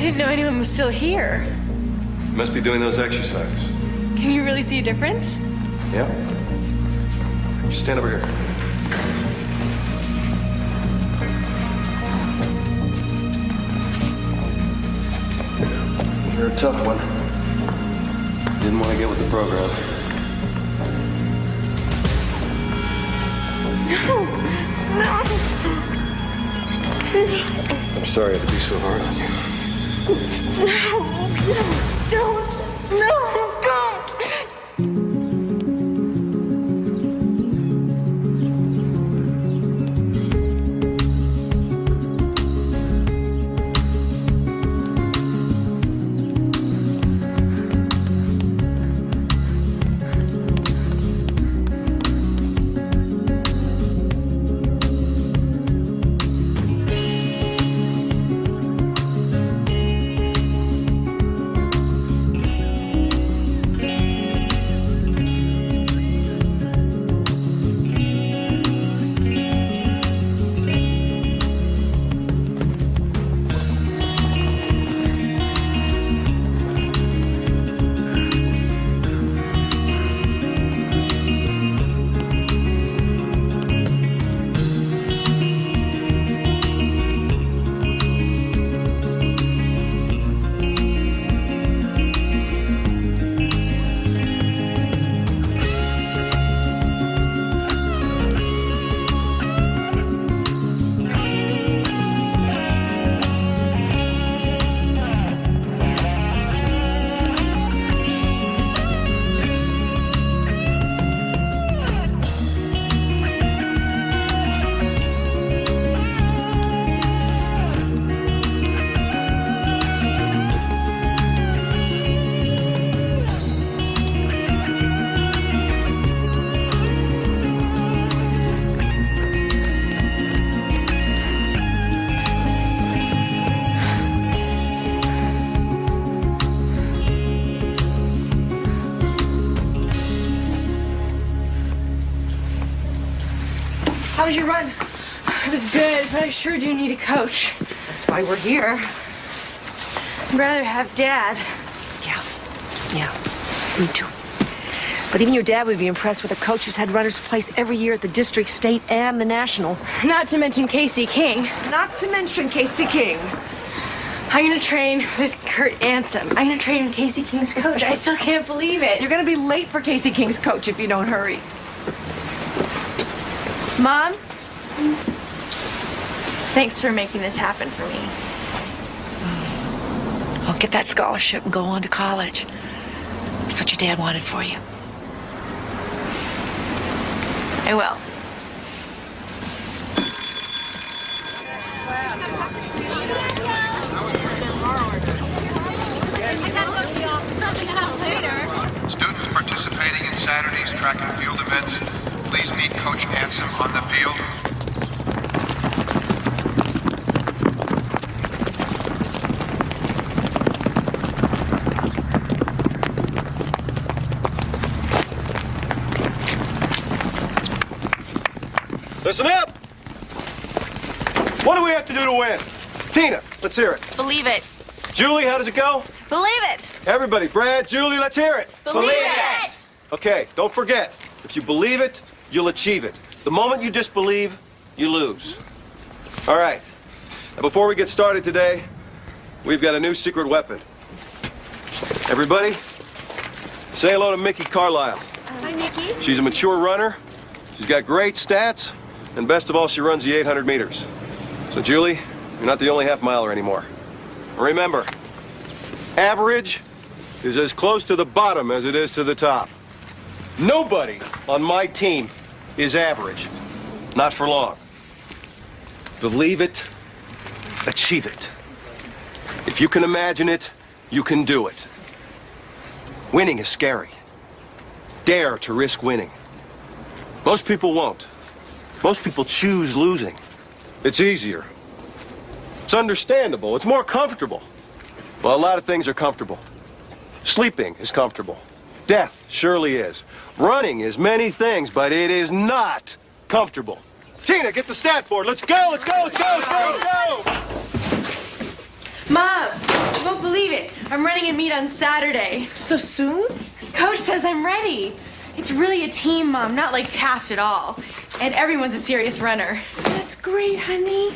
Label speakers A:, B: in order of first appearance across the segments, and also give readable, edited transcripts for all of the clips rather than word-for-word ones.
A: didn't know anyone was still here.
B: You must be doing those exercises.
A: Can you really see a difference?
B: Yeah. Just stand over here. You're a tough one. Didn't want to get with the program.
A: No.
B: I'm sorry I had to be so hard on you.
A: No, don't. No, don't. How was your run? It was good, but I sure do need a coach.
C: That's why we're here.
A: I'd rather have Dad.
C: Yeah, me too. But even your dad would be impressed with a coach who's had runners place every year at the district, state, and the national.
A: Not to mention Casey King.
C: Not to mention Casey King.
A: I'm gonna train with Kurt Ansem. I'm gonna train with Casey King's coach. I still can't believe it.
C: You're gonna be late for Casey King's coach if you don't hurry.
A: Mom? Thanks for making this happen for me.
C: Well, get that scholarship and go on to college. That's what your dad wanted for you.
A: I will.
D: Students participating in Saturday's track and field events, please meet Coach Ansem on the field.
B: Listen up! What do we have to do to win? Tina, let's hear it.
A: Believe it.
B: Julie, how does it go?
A: Believe it.
B: Everybody, Brad, Julie, let's hear it.
A: Believe it.
B: Okay, don't forget, if you believe it, you'll achieve it. The moment you disbelieve, you lose. All right. Now, before we get started today, we've got a new secret weapon. Everybody, say hello to Mickey Carlisle.
A: Hi, Mickey.
B: She's a mature runner. She's got great stats, and best of all, she runs the 800 meters. So, Julie, you're not the only half-miler anymore. Remember, average is as close to the bottom as it is to the top. Nobody on my team is average. Not for long. Believe it, achieve it. If you can imagine it, you can do it. Winning is scary. Dare to risk winning. Most people won't. Most people choose losing. It's easier. It's understandable. It's more comfortable. Well, a lot of things are comfortable. Sleeping is comfortable. Death surely is. Running is many things, but it is not comfortable. Tina, get the stat board. Let's go, let's go, let's go, let's go, let's go!
A: Mom! I'm running a meet on Saturday.
C: So soon?
A: Coach says I'm ready. It's really a team, Mom, not like Taft at all. And everyone's a serious runner.
C: That's great, honey.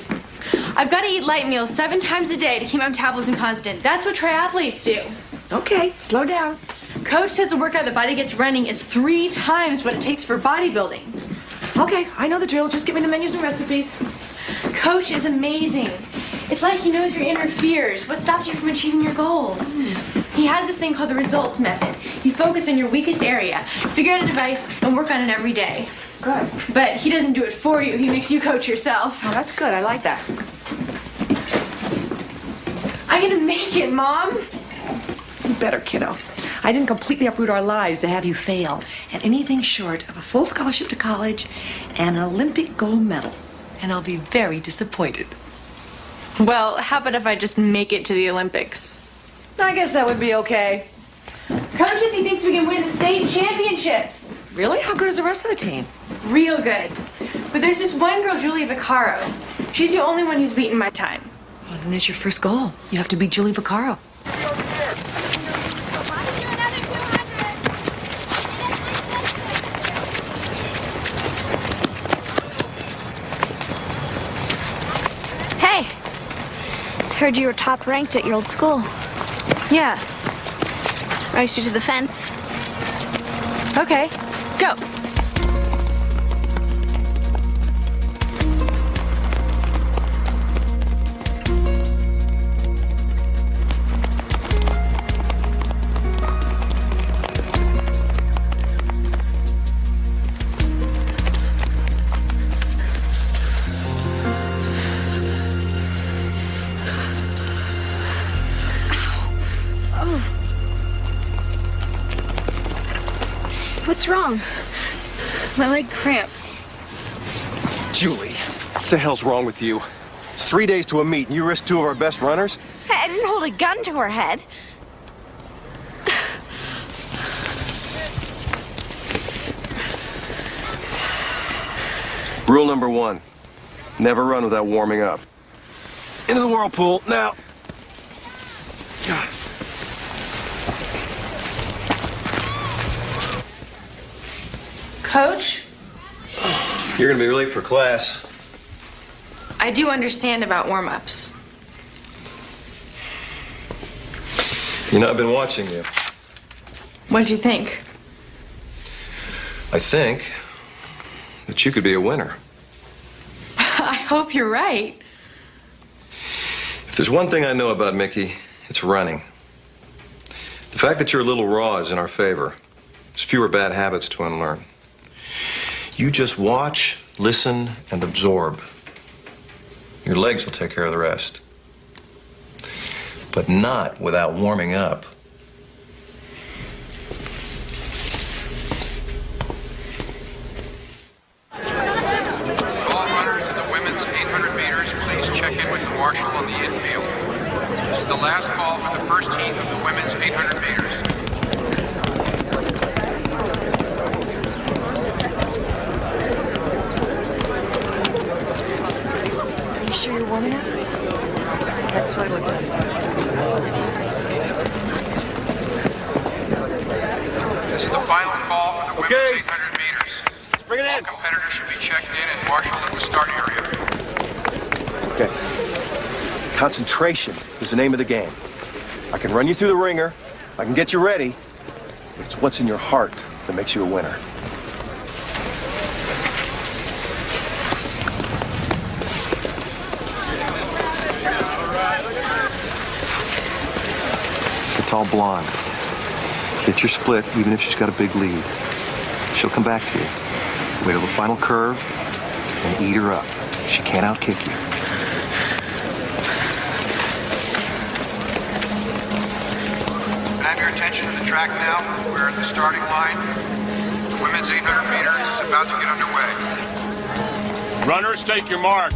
A: I've got to eat light meals 7 times a day to keep my metabolism constant. That's what triathletes do.
C: Okay, slow down.
A: Coach says the workout the body gets running is 3 times what it takes for bodybuilding.
C: Okay, I know the drill. Just give me the menus and recipes.
A: Coach is amazing. It's like he knows your inner fears, what stops you from achieving your goals. He has this thing called the results method. You focus on your weakest area, figure out a device, and work on it every day.
C: Good.
A: But he doesn't do it for you. He makes you coach yourself.
C: Oh, that's good. I like that.
A: I'm gonna make it, Mom.
C: You better, kiddo. I didn't completely uproot our lives to have you fail at anything short of a full scholarship to college and an Olympic gold medal. And I'll be very disappointed.
A: Well, how about if I just make it to the Olympics?
C: I guess that would be okay.
A: Coach says he thinks we can win the state championships.
C: Really? How good is the rest of the team?
A: Real good. But there's this one girl, Julie Vaccaro. She's the only one who's beaten my time.
C: Well, then there's your first goal. You have to beat Julie Vaccaro.
E: Hey, heard you were top ranked at your old school.
A: Yeah.
E: Race you to the fence.
A: Okay. Go.
E: What's wrong?
A: My leg cramp.
B: Julie, what the hell's wrong with you? It's 3 days to a meet, and you risk 2 of our best runners?
E: Hey, I didn't hold a gun to her head.
B: Rule number 1, never run without warming up. Into the whirlpool, now.
A: Coach,
B: You're gonna be late for class.
A: I do understand about warm-ups.
B: You know, I've been watching you.
A: What did you think?
B: I think that you could be a winner.
A: I hope you're right.
B: If there's one thing I know about Mickey, it's running. The fact that you're a little raw is in our favor. There's fewer bad habits to unlearn. You just watch, listen, and absorb. Your legs will take care of the rest. But not without warming up.
D: All runners in the women's 800 meters, please check in with the marshal on the infield. This is the last call for the first heat of the women's 800 meters.
C: Are you sure you're warming up? That's what it looks like.
D: This is the final call for the
B: Okay.
D: women's 800 meters.
B: Let's bring it
D: All
B: in.
D: competitors should be checked in and marshaled at the start area.
B: Okay. Concentration is the name of the game. I can run you through the ringer, I can get you ready, but it's what's in your heart that makes you a winner. The tall blonde. Get your split even if she's got a big lead. She'll come back to you. Wait till the final curve and eat her up. She can't outkick you.
D: Have your attention to the track now. We're at the starting line. The women's 800 meters is about to get underway.
F: Runners, take your mark.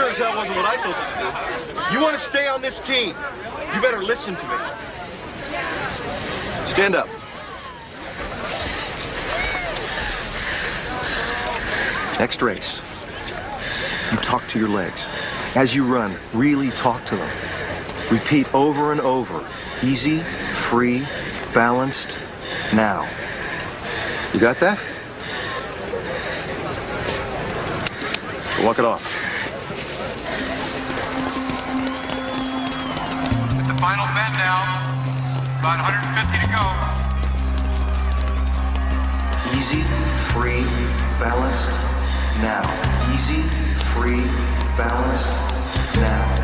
B: sure as hell wasn't what I told you to do. You want to stay on this team, you better listen to me. Stand up. Next race, you talk to your legs. As you run, really talk to them. Repeat over and over. Easy, free, balanced, now. You got that? Walk it off.
D: At the final bend now, about 150 to go.
B: Easy, free, balanced, now. Easy, free, balanced, now.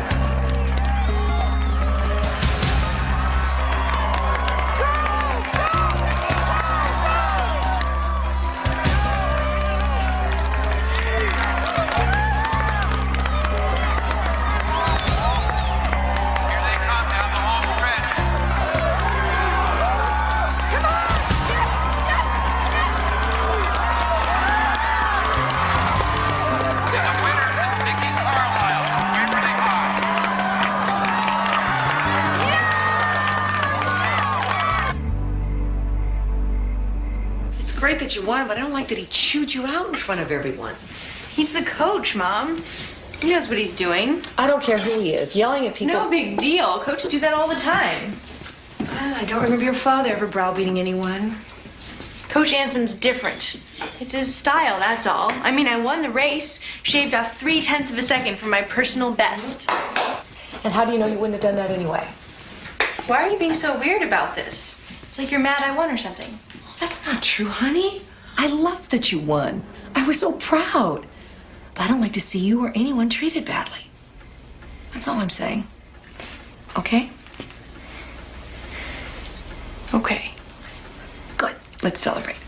C: Great that you won, but I don't like that he chewed you out in front of everyone.
A: He's the coach, Mom. He knows what he's doing.
C: I don't care who he is. Yelling at people...
A: It's no big deal. Coaches do that all the time.
C: I don't remember your father ever browbeating anyone.
A: Coach Ansom's different. It's his style, that's all. I mean, I won the race, shaved off 0.3 of a second from my personal best.
C: And how do you know you wouldn't have done that anyway?
A: Why are you being so weird about this? It's like you're mad I won or something.
C: That's not true, honey. I love that you won. I was so proud. But I don't like to see you or anyone treated badly. That's all I'm saying. Okay?
A: Okay.
C: Good. Let's celebrate.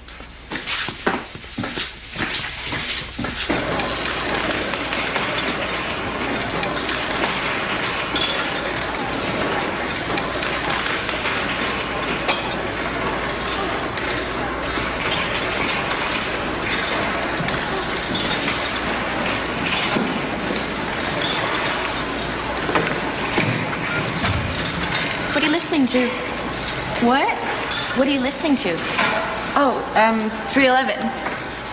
F: What are you listening to?
A: What?
F: What are you listening to?
A: Oh, 311.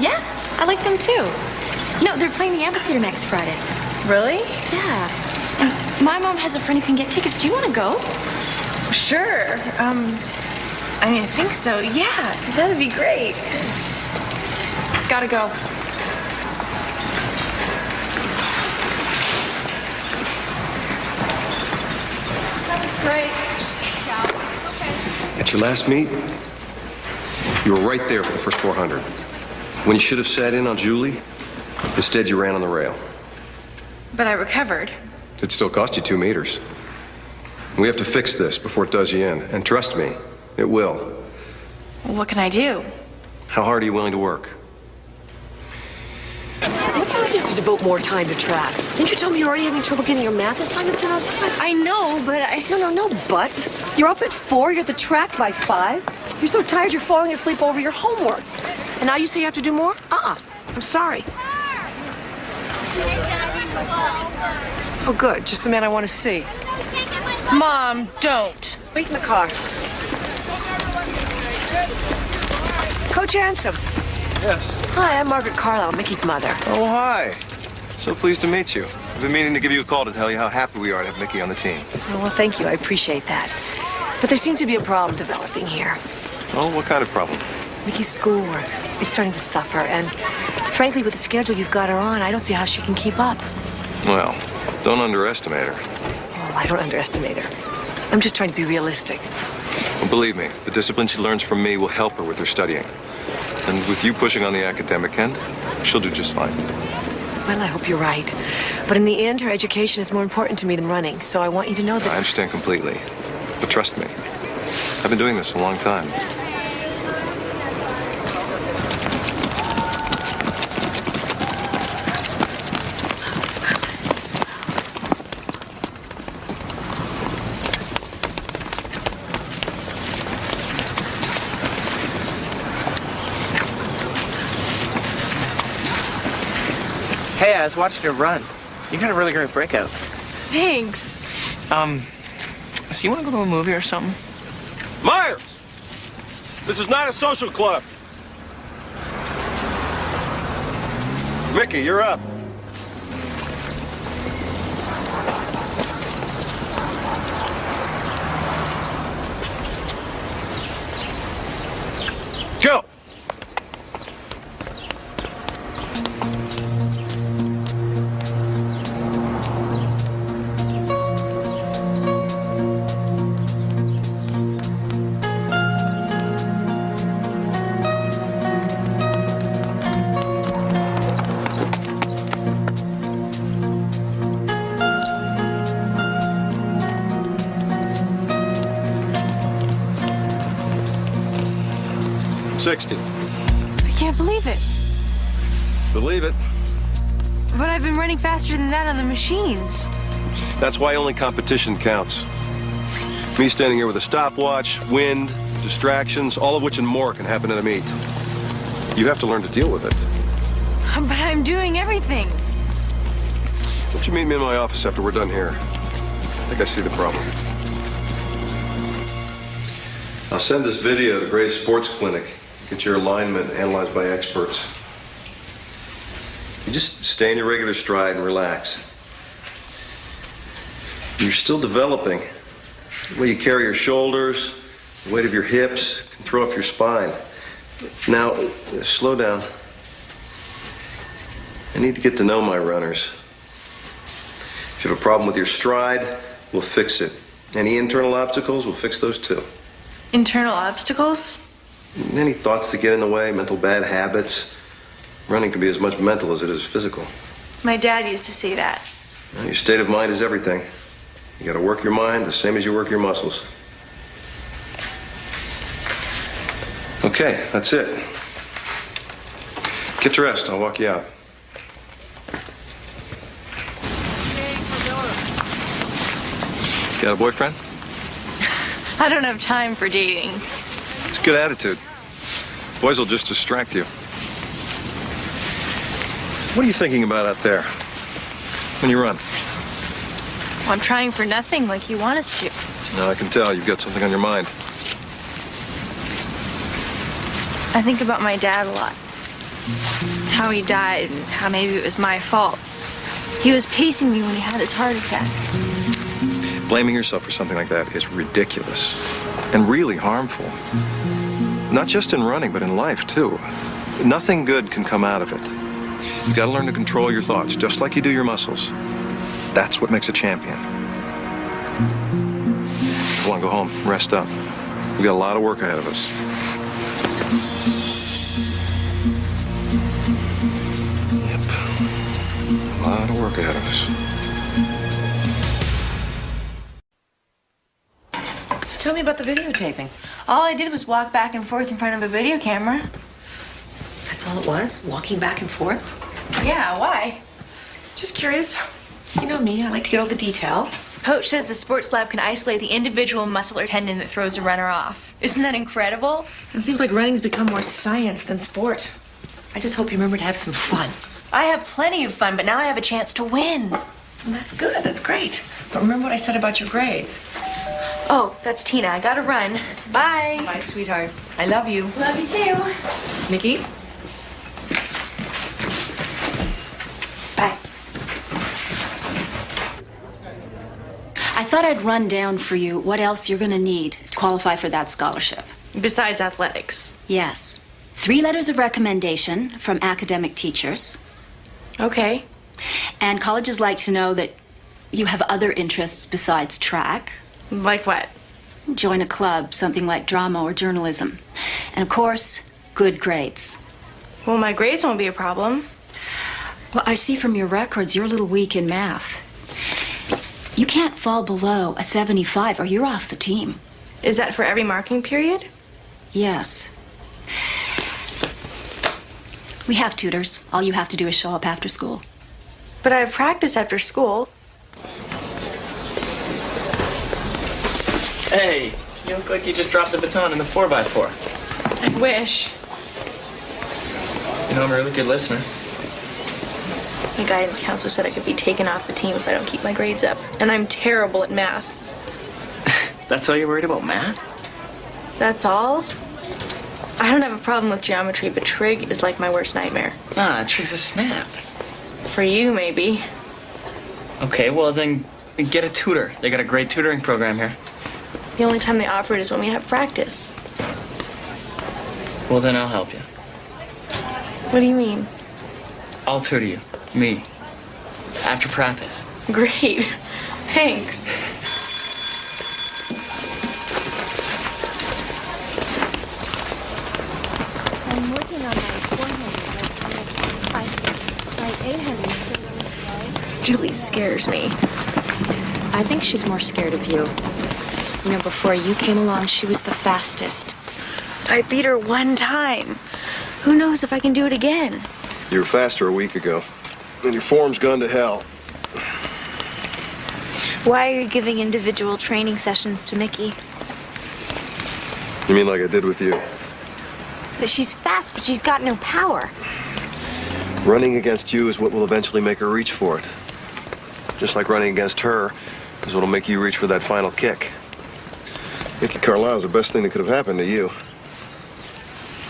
F: Yeah, I like them too. You know, they're playing the amphitheater next Friday.
A: Really?
F: Yeah. And my mom has a friend who can get tickets. Do you want to go?
A: Sure. I mean, I think so. Yeah, that'd be great.
F: Gotta go.
C: That was great.
B: At your last meet, you were right there for the first 400. When you should have sat in on Julie, instead you ran on the rail.
A: But I recovered.
B: It still cost you 2 meters. We have to fix this before it does you in. And trust me, it will.
A: Well, what can I do?
B: How hard are you willing to work?
C: Why do you have to devote more time to track? Didn't you tell me you're already having trouble getting your math assignments in on time?
A: I know, but I...
C: No buts. You're up at 4, you're at the track by 5. You're so tired you're falling asleep over your homework. And now you say you have to do more? I'm sorry. Oh, good. Just the man I want to see.
A: Mom, don't.
C: Wait in the car. Coach Ansom.
B: Yes.
C: Hi, I'm Margaret Carlisle, Mickey's mother.
B: Oh, hi. So pleased to meet you. I've been meaning to give you a call to tell you how happy we are to have Mickey on the team.
C: Oh, well, thank you. I appreciate that. But there seems to be a problem developing here.
B: Oh, what kind of problem?
C: Mickey's schoolwork. It's starting to suffer, and frankly, with the schedule you've got her on, I don't see how she can keep up.
B: Well, don't underestimate her.
C: Oh, I don't underestimate her. I'm just trying to be realistic.
B: Well, believe me, the discipline she learns from me will help her with her studying. And with you pushing on the academic end, she'll do just fine.
C: Well, I hope you're right. But in the end, her education is more important to me than running, so I want you to know
B: I
C: that...
B: understand completely. But trust me, I've been doing this a long time.
G: Hey, I was watching her run. You got a really great breakout.
A: Thanks.
G: So you want to go to a movie or something?
B: Myers! This is not a social club. Mickey, you're up. Joe!
A: I can't believe it.
B: Believe it.
A: But I've been running faster than that on the machines.
B: That's why only competition counts. Me standing here with a stopwatch, wind, distractions, all of which and more can happen in a meet. You have to learn to deal with it.
A: But I'm doing everything.
B: Why don't you meet me in my office after we're done here? I think I see the problem. I'll send this video to Gray's Sports Clinic. Get your alignment analyzed by experts. You just stay in your regular stride and relax. You're still developing. The way you carry your shoulders, the weight of your hips can throw off your spine. Now, slow down. I need to get to know my runners. If you have a problem with your stride, we'll fix it. Any internal obstacles, we'll fix those too.
A: Internal obstacles?
B: Any thoughts that get in the way, mental bad habits. Running can be as much mental as it is physical.
A: My dad used to say that.
B: Well, your state of mind is everything. You gotta work your mind the same as you work your muscles. Okay, that's it. Get to rest, I'll walk you out. Got a boyfriend?
A: I don't have time for dating.
B: It's a good attitude. Boys will just distract you. What are you thinking about out there when you run?
A: Well, I'm trying for nothing like you want us to.
B: No, I can tell you've got something on your mind.
A: I think about my dad a lot. How he died and how maybe it was my fault. He was pacing me when he had his heart attack.
B: Blaming yourself for something like that is ridiculous and really harmful. Not just in running, but in life, too. Nothing good can come out of it. You've got to learn to control your thoughts, just like you do your muscles. That's what makes a champion. Go on, go home, rest up. We've got a lot of work ahead of us. Yep. A lot of work ahead of us.
C: So tell me about the videotaping.
A: All I did was walk back and forth in front of a video camera.
C: That's all it was? Walking back and forth?
A: Yeah, why?
C: Just curious. You know me, I like to get all the details.
A: Coach says the sports lab can isolate the individual muscle or tendon that throws a runner off. Isn't that incredible?
C: It seems like running's become more science than sport. I just hope you remember to have some fun.
A: I have plenty of fun, but now I have a chance to win.
C: Well, that's good, that's great. But remember what I said about your grades.
A: Oh, that's Tina. I gotta run. Bye.
C: Bye, sweetheart. I love you.
A: Love you too.
C: Mickey?
A: Bye.
F: I thought I'd run down for you what else you're going to need to qualify for that scholarship.
A: Besides athletics.
F: Yes. 3 letters of recommendation from academic teachers.
A: Okay.
F: And colleges like to know that you have other interests besides track.
A: Like what?
F: Join a club, something like drama or journalism. And of course, good grades.
A: Well, my grades won't be a problem.
F: Well, I see from your records you're a little weak in math. You can't fall below a 75 or you're off the team.
A: Is that for every marking period?
F: Yes. We have tutors. All you have to do is show up after school.
A: But I have practice after school.
G: Hey, you look like you just dropped the baton in the 4x4.
A: I wish.
G: You know, I'm a really good listener.
A: My guidance counselor said I could be taken off the team if I don't keep my grades up. And I'm terrible at math.
G: That's all you're worried about, math?
A: That's all? I don't have a problem with geometry, but trig is like my worst nightmare.
G: Nah, trig's a snap.
A: For you, maybe.
G: Okay, well then get a tutor. They got a great tutoring program here.
A: The only time they offer it is when we have practice.
G: Well, then I'll help you.
A: What do you mean?
G: I'll tutor you. Me. After practice.
A: Great. Thanks.
E: I'm working on my 400, my 800 still really slow.
A: Julie scares me.
F: I think she's more scared of you. You know, before you came along, she was the fastest.
A: I beat her one time. Who knows if I can do it again?
B: You were faster a week ago, and your form's gone to hell.
E: Why are you giving individual training sessions to Mickey?
B: You mean like I did with you?
E: That she's fast, but she's got no power.
B: Running against you is what will eventually make her reach for it. Just like running against her is what'll make you reach for that final kick. Mickey Carlisle's the best thing that could have happened to you.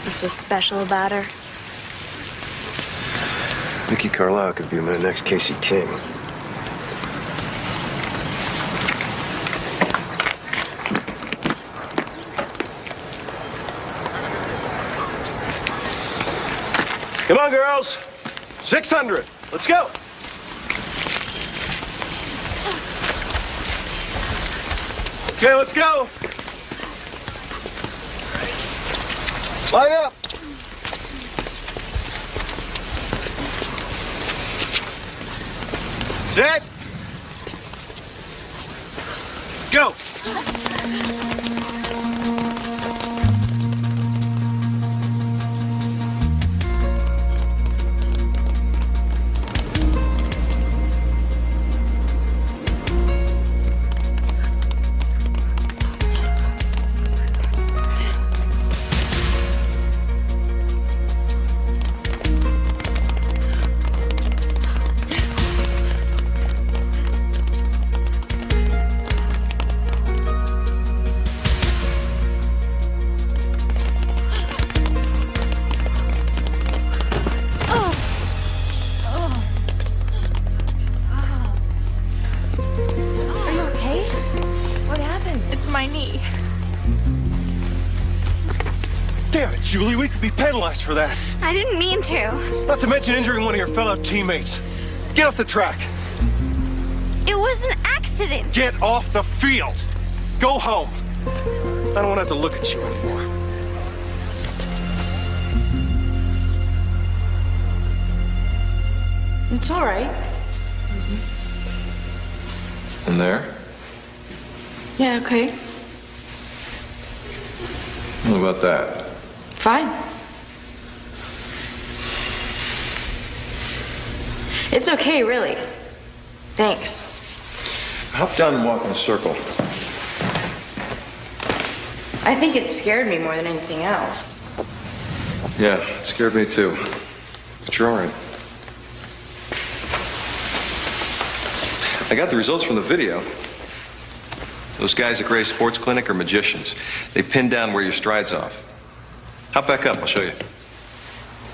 E: What's so special about her?
B: Mickey Carlisle could be my next Casey King. Come on, girls. 600. Let's go. Okay, let's go. Line up. Set. Go. Damn it, Julie, we could be penalized for that.
E: I didn't mean to.
B: Not to mention injuring one of your fellow teammates. Get off the track.
E: It was an accident.
B: Get off the field. Go home. I don't want to have to look at you anymore.
A: It's all right.
B: In there?
A: Yeah, okay.
B: What about that?
A: Fine. It's okay, really. Thanks.
B: Hop down and walk in a circle.
A: I think it scared me more than anything else.
B: Yeah, it scared me too. But you're all right. I got the results from the video. Those guys at Gray's Sports Clinic are magicians. They pin down where your stride's off. Hop back up, I'll show you.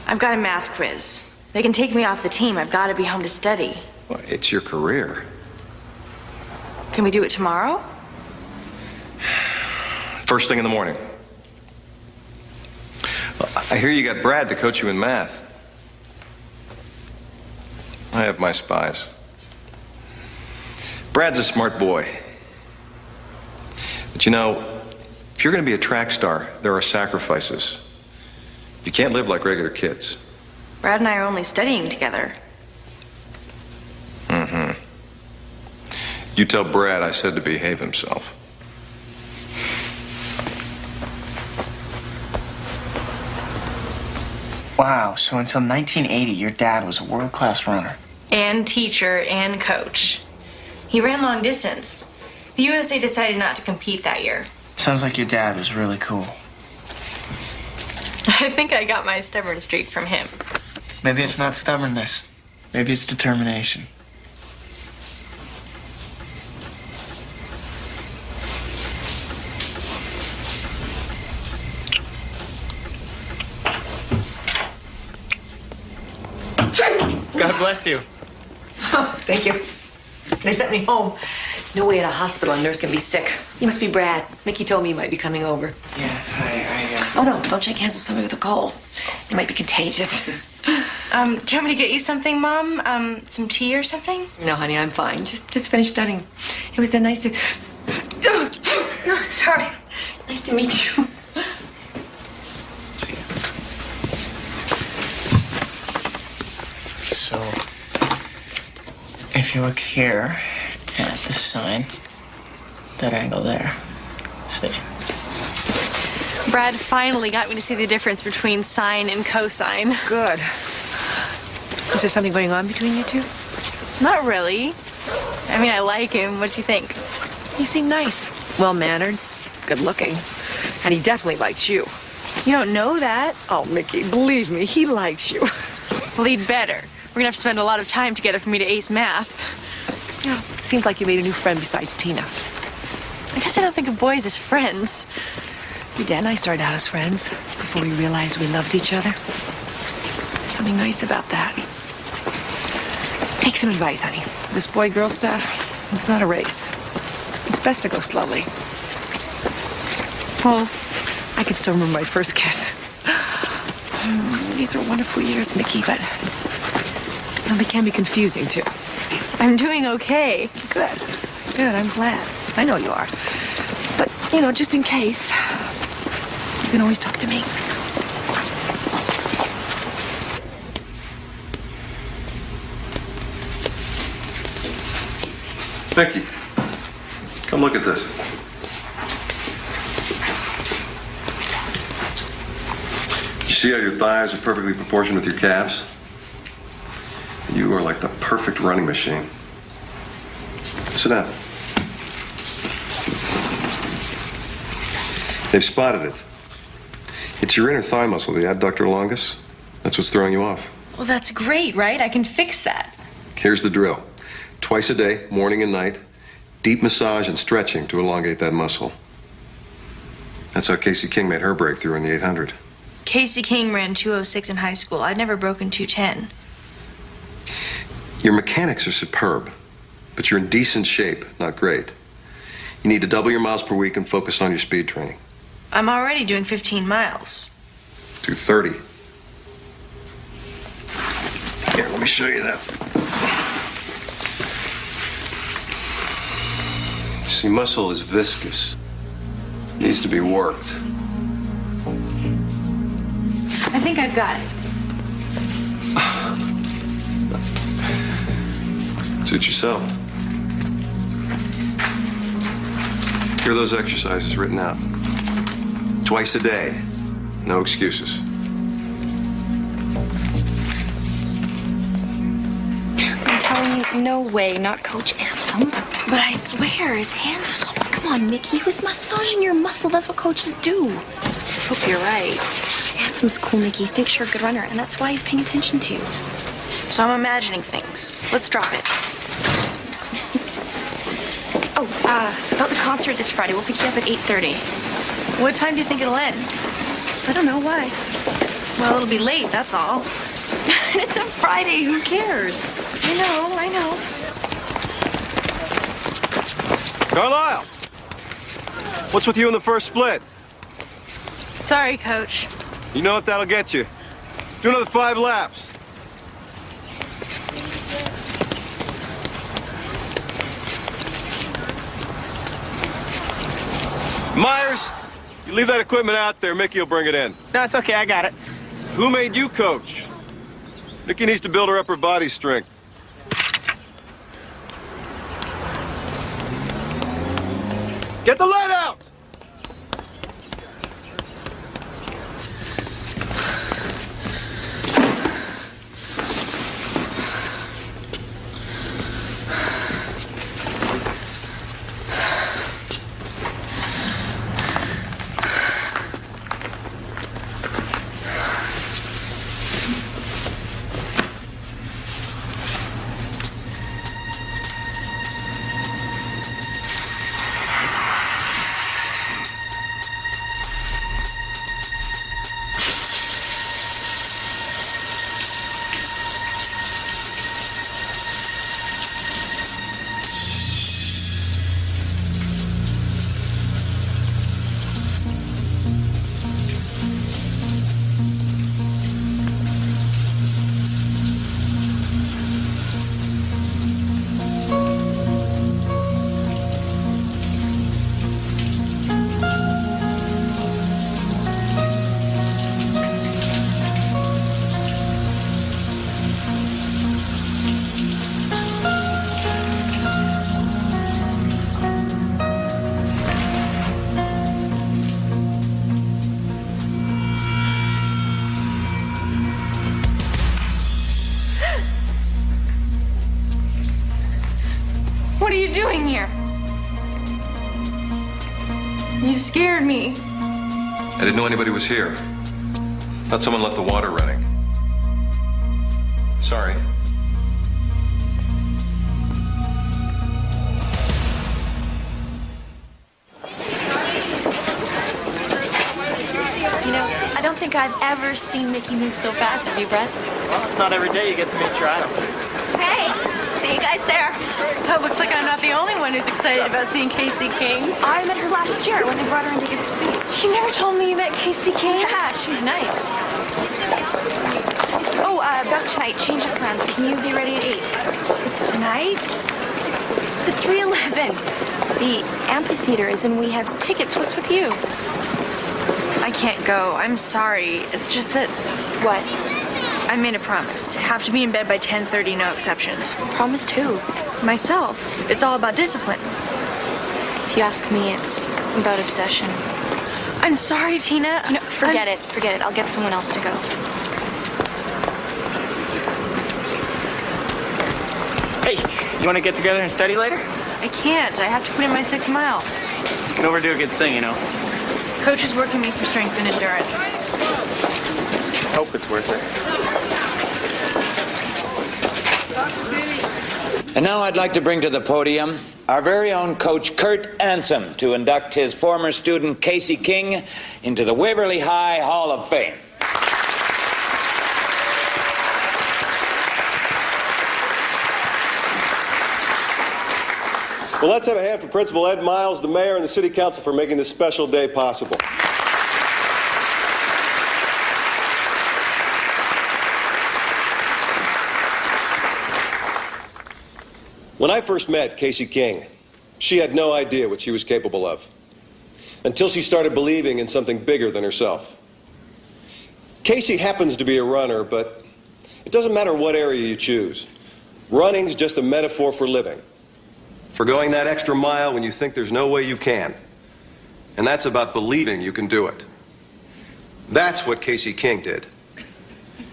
A: I've got a math quiz. They can take me off the team. I've got to be home to study.
B: Well, it's your career.
A: Can we do it tomorrow?
B: First thing in the morning. Well, I hear you got Brad to coach you in math. I have my spies. Brad's a smart boy. But you know, if you're going to be a track star, there are sacrifices. You can't live like regular kids.
A: Brad and I are only studying together.
B: Mm-hmm. You tell Brad I said to behave himself.
G: Wow, so until 1980, your dad was a world-class runner.
A: And teacher and coach. He ran long distance. The USA decided not to compete that year.
G: Sounds like your dad was really cool.
A: I think I got my stubborn streak from him.
G: Maybe it's not stubbornness. Maybe it's determination. God bless you.
C: Oh, thank you. They sent me home. No way at a hospital a nurse can be sick. You must be Brad. Mickey told me you might be coming over.
G: Yeah,
C: Oh, no, don't shake hands with somebody with a cold. It might be contagious.
A: Do you want me to get you something, Mom? Some tea or something?
C: No, honey, I'm fine. Just finished studying. It was nice to... Oh, sorry. Nice to meet you.
G: So, if you look here at the sign, that angle there, see?
A: Brad finally got me to see the difference between sine and cosine.
C: Good. Is there something going on between you two?
A: Not really. I mean, I like him. What do you think?
C: You seem nice. Well-mannered, good-looking. And he definitely likes you.
A: You don't know that.
C: Oh, Mickey, believe me, he likes you.
A: Well, he'd better. We're gonna have to spend a lot of time together for me to ace math.
C: Yeah, seems like you made a new friend besides Tina.
A: I guess I don't think of boys as friends.
C: Your dad and I started out as friends before we realized we loved each other. There's something nice about that. Take some advice, honey. This boy-girl stuff, it's not a race. It's best to go slowly.
A: Well,
C: I can still remember my first kiss. These are wonderful years, Mickey, but they can be confusing, too.
A: I'm doing okay.
C: Good. Good, I'm glad. I know you are. But, just in case, you can always talk to me.
B: Becky, come look at this. You see how your thighs are perfectly proportioned with your calves? You are like the perfect running machine. Sit down. They've spotted it. It's your inner thigh muscle, the adductor longus. That's what's throwing you off.
A: well, that's great, right? I can fix that.
B: Here's the drill. Twice a day, morning and night, deep massage and stretching to elongate that muscle. That's how Casey King made her breakthrough in the 800.
A: Casey King ran 206 in high school. I'd never broken 210.
B: Your mechanics are superb, but you're in decent shape, not great. You need to double your miles per week and focus on your speed training.
A: I'm already doing 15 miles.
B: Do 30. Here, let me show you that. See, muscle is viscous. It needs to be worked.
A: I think I've got it.
B: Suit yourself. Here are those exercises written out. Twice a day. No excuses.
F: I'm telling you, no way, not Coach Ansem. But I swear, his hand was... Come on, Mickey, he was massaging your muscle. That's what coaches do. Hope you're right. Ansom's cool, Mickey. He thinks you're a good runner, and that's why he's paying attention to you.
A: So I'm imagining things. Let's drop it.
F: About the concert this Friday. We'll pick you up at 8:30.
A: What time do you think it'll end?
F: I don't know why.
A: Well, it'll be late, that's all.
F: It's a Friday. Who cares?
A: I know.
B: Carlisle! What's with you in the first split?
A: Sorry, Coach.
B: You know what that'll get you. Do another 5 laps. Myers, you leave that equipment out there, Mickey will bring it in.
G: No, it's okay. I got it.
B: Who made you coach? Mickey needs to build her upper body strength. Get the lead out!
A: are you doing here? You scared me.
B: I didn't know anybody was here. Thought someone left the water running. Sorry.
F: You know, I don't think I've ever seen Mickey move so fast. Have you, Brett?
G: Well, it's not every day you get to meet your idol.
E: Hey, see you guys there.
A: Oh, looks like I'm not the only one who's excited about seeing Casey King.
F: I met her last year when they brought her in to give a speech.
A: You never told me you met Casey King.
F: Yeah, she's nice. Oh, about tonight, change of plans. Can you be ready at 8?
A: It's tonight?
F: The 311. The amphitheater is in. We have tickets. What's with you?
A: I can't go. I'm sorry. It's just that
F: What?
A: I made a promise. Have to be in bed by 10:30, no exceptions.
F: Promised who?
A: Myself. It's all about discipline.
F: If you ask me, it's about obsession.
A: I'm sorry, Tina.
F: You know, forget it. Forget it. I'll get someone else to go.
G: Hey, you want to get together and study later?
A: I can't. I have to put in my 6 miles.
G: You can overdo a good thing, you know.
A: Coach is working me for strength and endurance.
G: I hope it's worth it.
H: And now I'd like to bring to the podium our very own Coach Kurt Ansom to induct his former student Casey King into the Waverly High Hall of Fame.
B: Well, let's have a hand for Principal Ed Miles, the mayor, and the city council for making this special day possible. When I first met Casey King, she had no idea what she was capable of, until she started believing in something bigger than herself. Casey happens to be a runner, but it doesn't matter what area you choose. Running's just a metaphor for living, for going that extra mile when you think there's no way you can. And that's about believing you can do it. That's what Casey King did.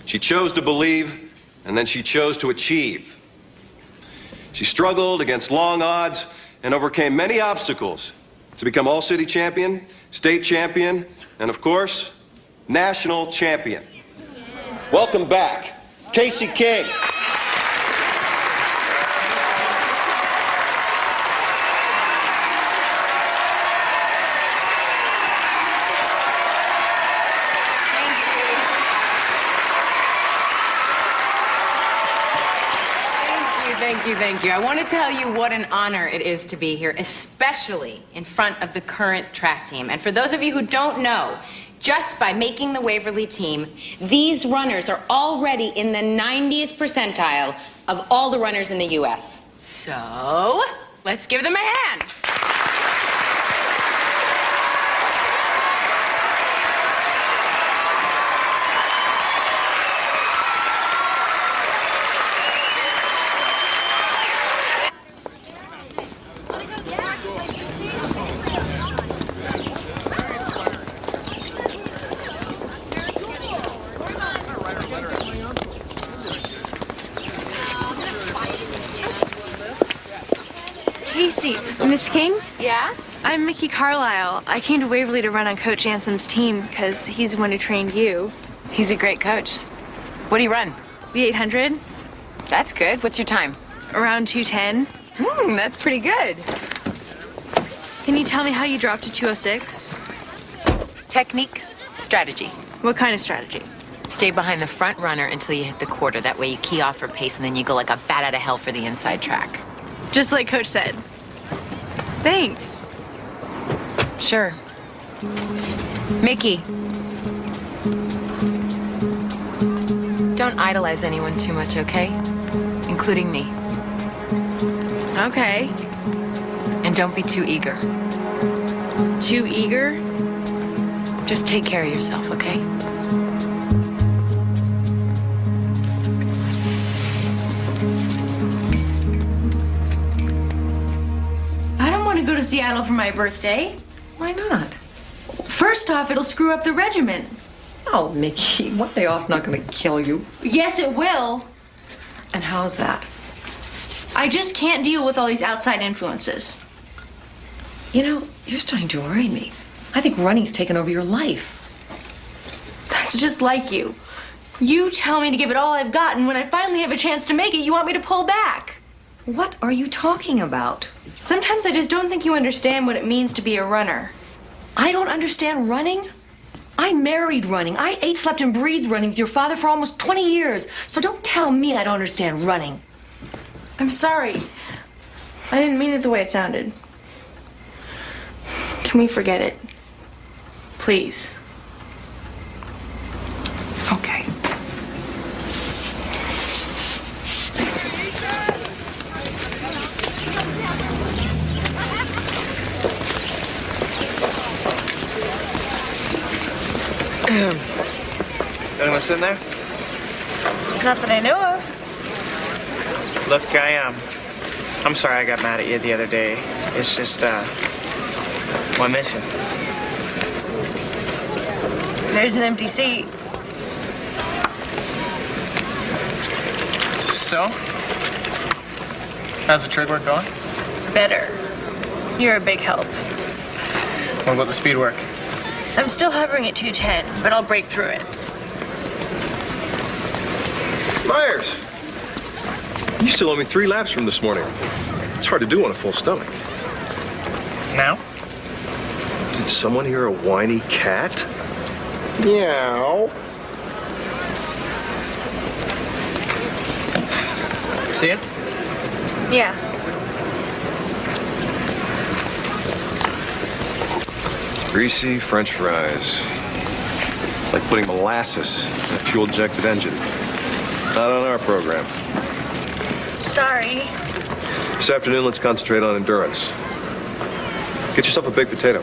B: She chose to believe, and then she chose to achieve. She struggled against long odds and overcame many obstacles to become all-city champion, state champion, and of course, national champion. Welcome back, Casey King.
I: Thank you. I want to tell you what an honor it is to be here, especially in front of the current track team. And for those of you who don't know, just by making the Waverly team, these runners are already in the 90th percentile of all the runners in the U.S. So, let's give them a hand.
A: Casey, Miss King?
F: Yeah?
A: I'm Mickey Carlisle. I came to Waverly to run on Coach Ansom's team because he's the one who trained you.
I: He's a great coach. What do you run?
A: The 800,
I: That's good. What's your time?
A: around 210.
I: That's pretty good.
A: Can you tell me how you dropped to 206?
I: Technique, strategy.
A: What kind of strategy?
I: Stay behind the front runner until you hit the quarter. That way you key off for pace and then you go like a bat out of hell for the inside track.
A: Just like Coach said. Thanks.
I: Sure. Mickey. Don't idolize anyone too much, okay? Including me.
A: Okay.
I: And don't be too eager.
A: Too eager?
I: Just take care of yourself, okay?
A: I don't want to go to Seattle for my birthday.
C: Why not?
A: First off, it'll screw up the regiment.
C: Oh, Mickey, one day off's not going to kill you.
A: Yes, it will.
C: And how's that?
A: I just can't deal with all these outside influences.
C: You know, you're starting to worry me. I think running's taken over your life.
A: That's just like you. You tell me to give it all I've got, and when I finally have a chance to make it, you want me to pull back.
C: What are you talking about?
A: Sometimes I just don't think you understand what it means to be a runner.
C: I don't understand running? I married running. I ate, slept, and breathed running with your father for almost 20 years. So don't tell me I don't understand running.
A: I'm sorry. I didn't mean it the way it sounded. Can we forget it? Please.
C: Okay.
J: Anyone sitting there?
A: Not that I know of.
J: Look, I'm sorry I got mad at you the other day. It's just, well, I miss you.
A: There's an empty seat.
J: So? How's the trade work going?
A: Better. You're a big help.
J: What about the speed work?
A: I'm still hovering at 210, but I'll break through it.
B: Myers! You still owe me 3 laps from this morning. It's hard to do on a full stomach.
J: Now?
B: Did someone hear a whiny cat?
J: Meow. See it?
A: Yeah.
B: Greasy French fries. Like putting molasses in a fuel-injected engine. Not on our program.
A: Sorry.
B: This afternoon, let's concentrate on endurance. Get yourself a baked potato.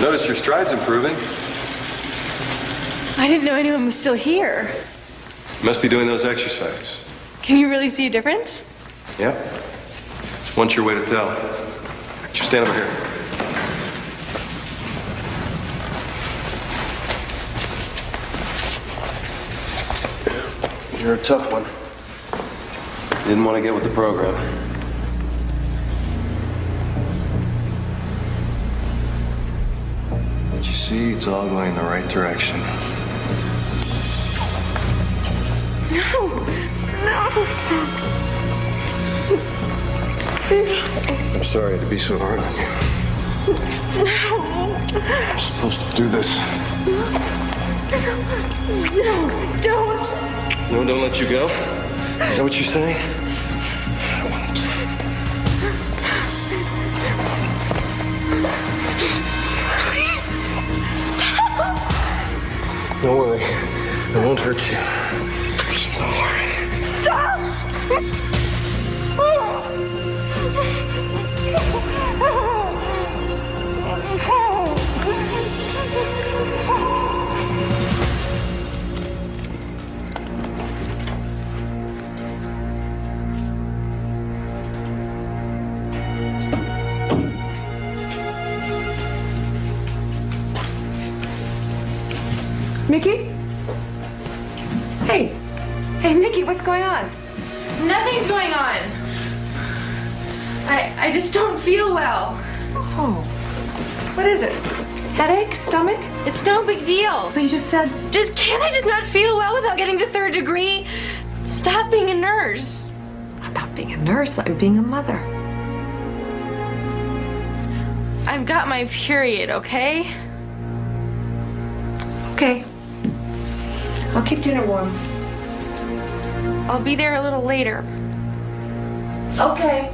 B: Notice your stride's improving.
A: I didn't know anyone was still here.
B: You must be doing those exercises.
A: Can you really see a difference?
B: Yep. One sure way to tell. You stand over here. You're a tough one. You didn't want to get with the program. But you see, it's all going in the right direction. I'm sorry to be so hard on you. I'm supposed to do this.
A: No, don't.
B: No, don't let you go? Is that what you're saying? I won't.
A: Please, stop.
B: Don't worry. I won't hurt you.
A: Please.
B: Don't worry.
A: Stop.
C: Mickey? Hey. Hey, Mickey, what's going on?
A: Nothing's going on. I just don't feel well.
C: Oh. What is it? Headache? Stomach?
A: It's no big deal.
C: But you just said...
A: Can't I just not feel well without getting the 3rd degree? Stop being a nurse.
C: I'm not being a nurse, I'm being a mother.
A: I've got my period, okay?
C: Okay. I'll keep dinner warm.
A: I'll be there a little later.
C: Okay.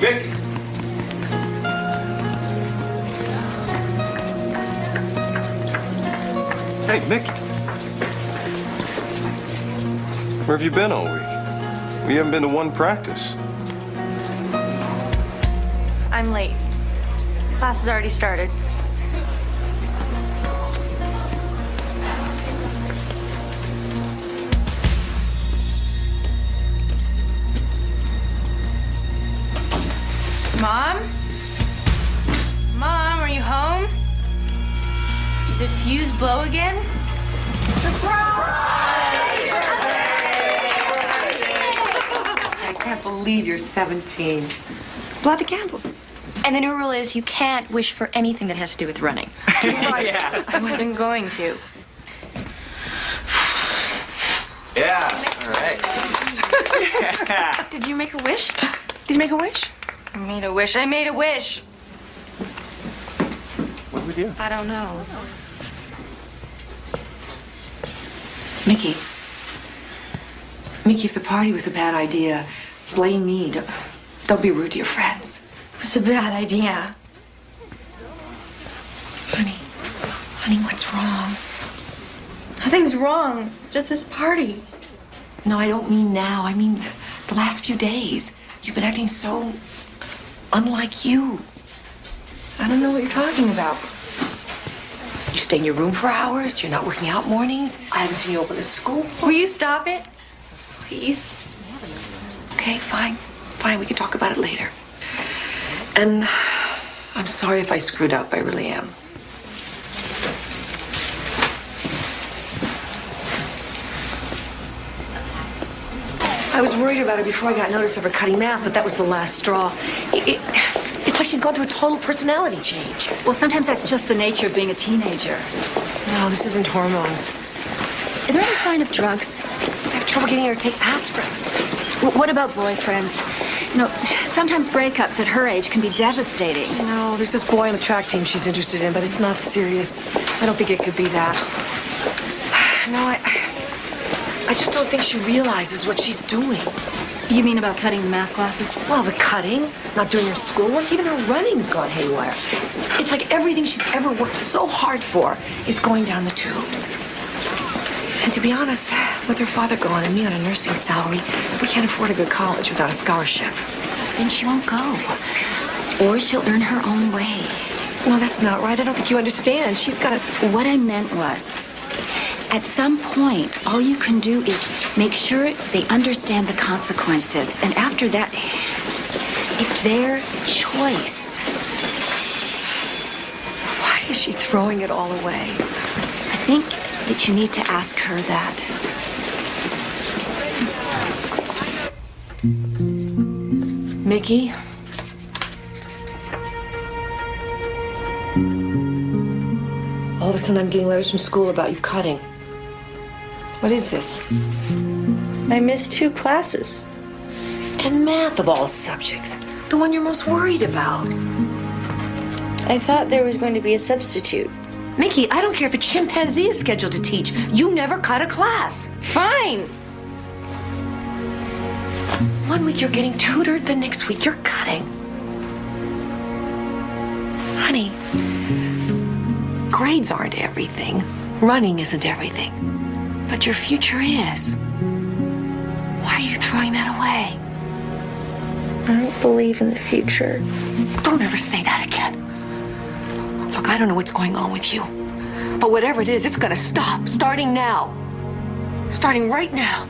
B: Mickey! Hey, Mickey. Where have you been all week? We haven't been to one practice.
A: I'm late. Class has already started. Mom? Mom, are you home? Did the fuse blow again?
C: I can't believe you're 17. Blow out the candles.
F: And the new rule is you can't wish for anything that has to do with running.
J: Yeah.
A: I wasn't going to.
J: Yeah. All right.
F: Did you make a wish?
C: Did you make a wish?
A: I made a wish. I made a wish.
J: What do we do?
F: I don't know.
C: Mickey. Mickey, if the party was a bad idea, blame me. Don't be rude to your friends.
A: It was a bad idea.
C: Honey, what's wrong?
A: Nothing's wrong. It's just this party.
C: No, I don't mean now. I mean the last few days. You've been acting so unlike you.
A: I don't know what you're talking about.
C: You stay in your room for hours. You're not working out mornings. I haven't seen you open a school.
A: Will you stop it? Please?
C: Okay, fine. Fine, we can talk about it later. And I'm sorry if I screwed up. I really am. I was worried about her before I got notice of her cutting math, but that was the last straw. It's like she's gone through a total personality change.
F: Well, sometimes that's just the nature of being a teenager.
C: No, this isn't hormones.
F: Is there any sign of drugs?
C: I have trouble getting her to take aspirin.
F: What about boyfriends? You know, sometimes breakups at her age can be devastating.
C: No, there's this boy on the track team she's interested in, but it's not serious. I don't think it could be that. No, I just don't think she realizes what she's doing.
F: You mean about cutting the math classes?
C: Well, the cutting, not doing her schoolwork, even her running's gone haywire. It's like everything she's ever worked so hard for is going down the tubes. And to be honest, with her father gone and me on a nursing salary, we can't afford a good college without a scholarship.
F: Then she won't go. Or she'll earn her own way.
C: No, that's not right. I don't think you understand. She's got to...
F: What I meant was, at some point, all you can do is make sure they understand the consequences. And after that, it's their choice.
C: Why is she throwing it all away?
F: I think that you need to ask her that.
C: Mickey? All of a sudden, I'm getting letters from school about you cutting. What is this?
A: I missed 2 classes.
C: And math of all subjects. The one you're most worried about.
A: I thought there was going to be a substitute.
C: Mickey, I don't care if a chimpanzee is scheduled to teach. You never cut a class.
A: Fine.
C: One week you're getting tutored, the next week you're cutting. Honey, grades aren't everything. Running isn't everything. But your future is. Why are you throwing that away?
A: I don't believe in the future.
C: Don't ever say that again. Look, I don't know what's going on with you. But whatever it is, it's gonna stop. Starting now. Starting right now.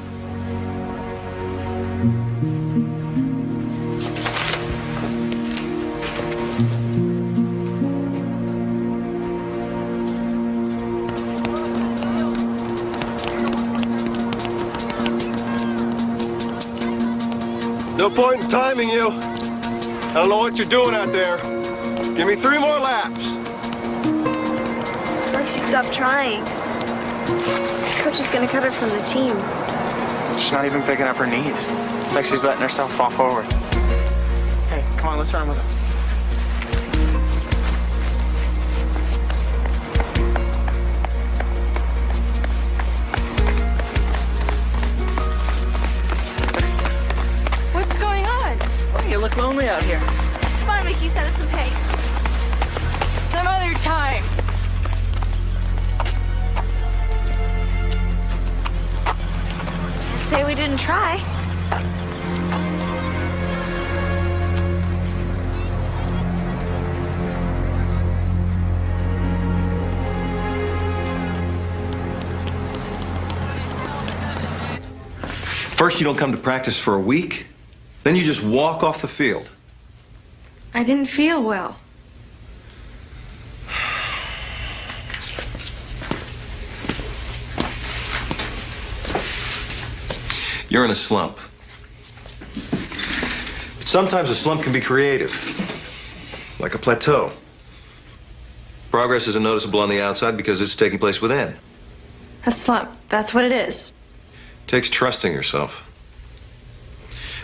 B: No point in timing you. I don't know what you're doing out there. Give me 3 more laps.
K: It's like she stopped trying. Coach is gonna cut her from the team.
J: She's not even picking up her knees. It's like she's letting herself fall forward. Hey, come on, let's run with him.
L: look lonely out here.
K: Come on, Mickey, set us some pace.
A: Some other time.
K: Can't say we didn't try.
B: First, you don't come to practice for a week, then you just walk off the field.
A: I didn't feel well.
B: You're in a slump. But sometimes a slump can be creative, like a plateau. Progress isn't noticeable on the outside because it's taking place within.
A: A slump, that's what it is.
B: It takes trusting yourself.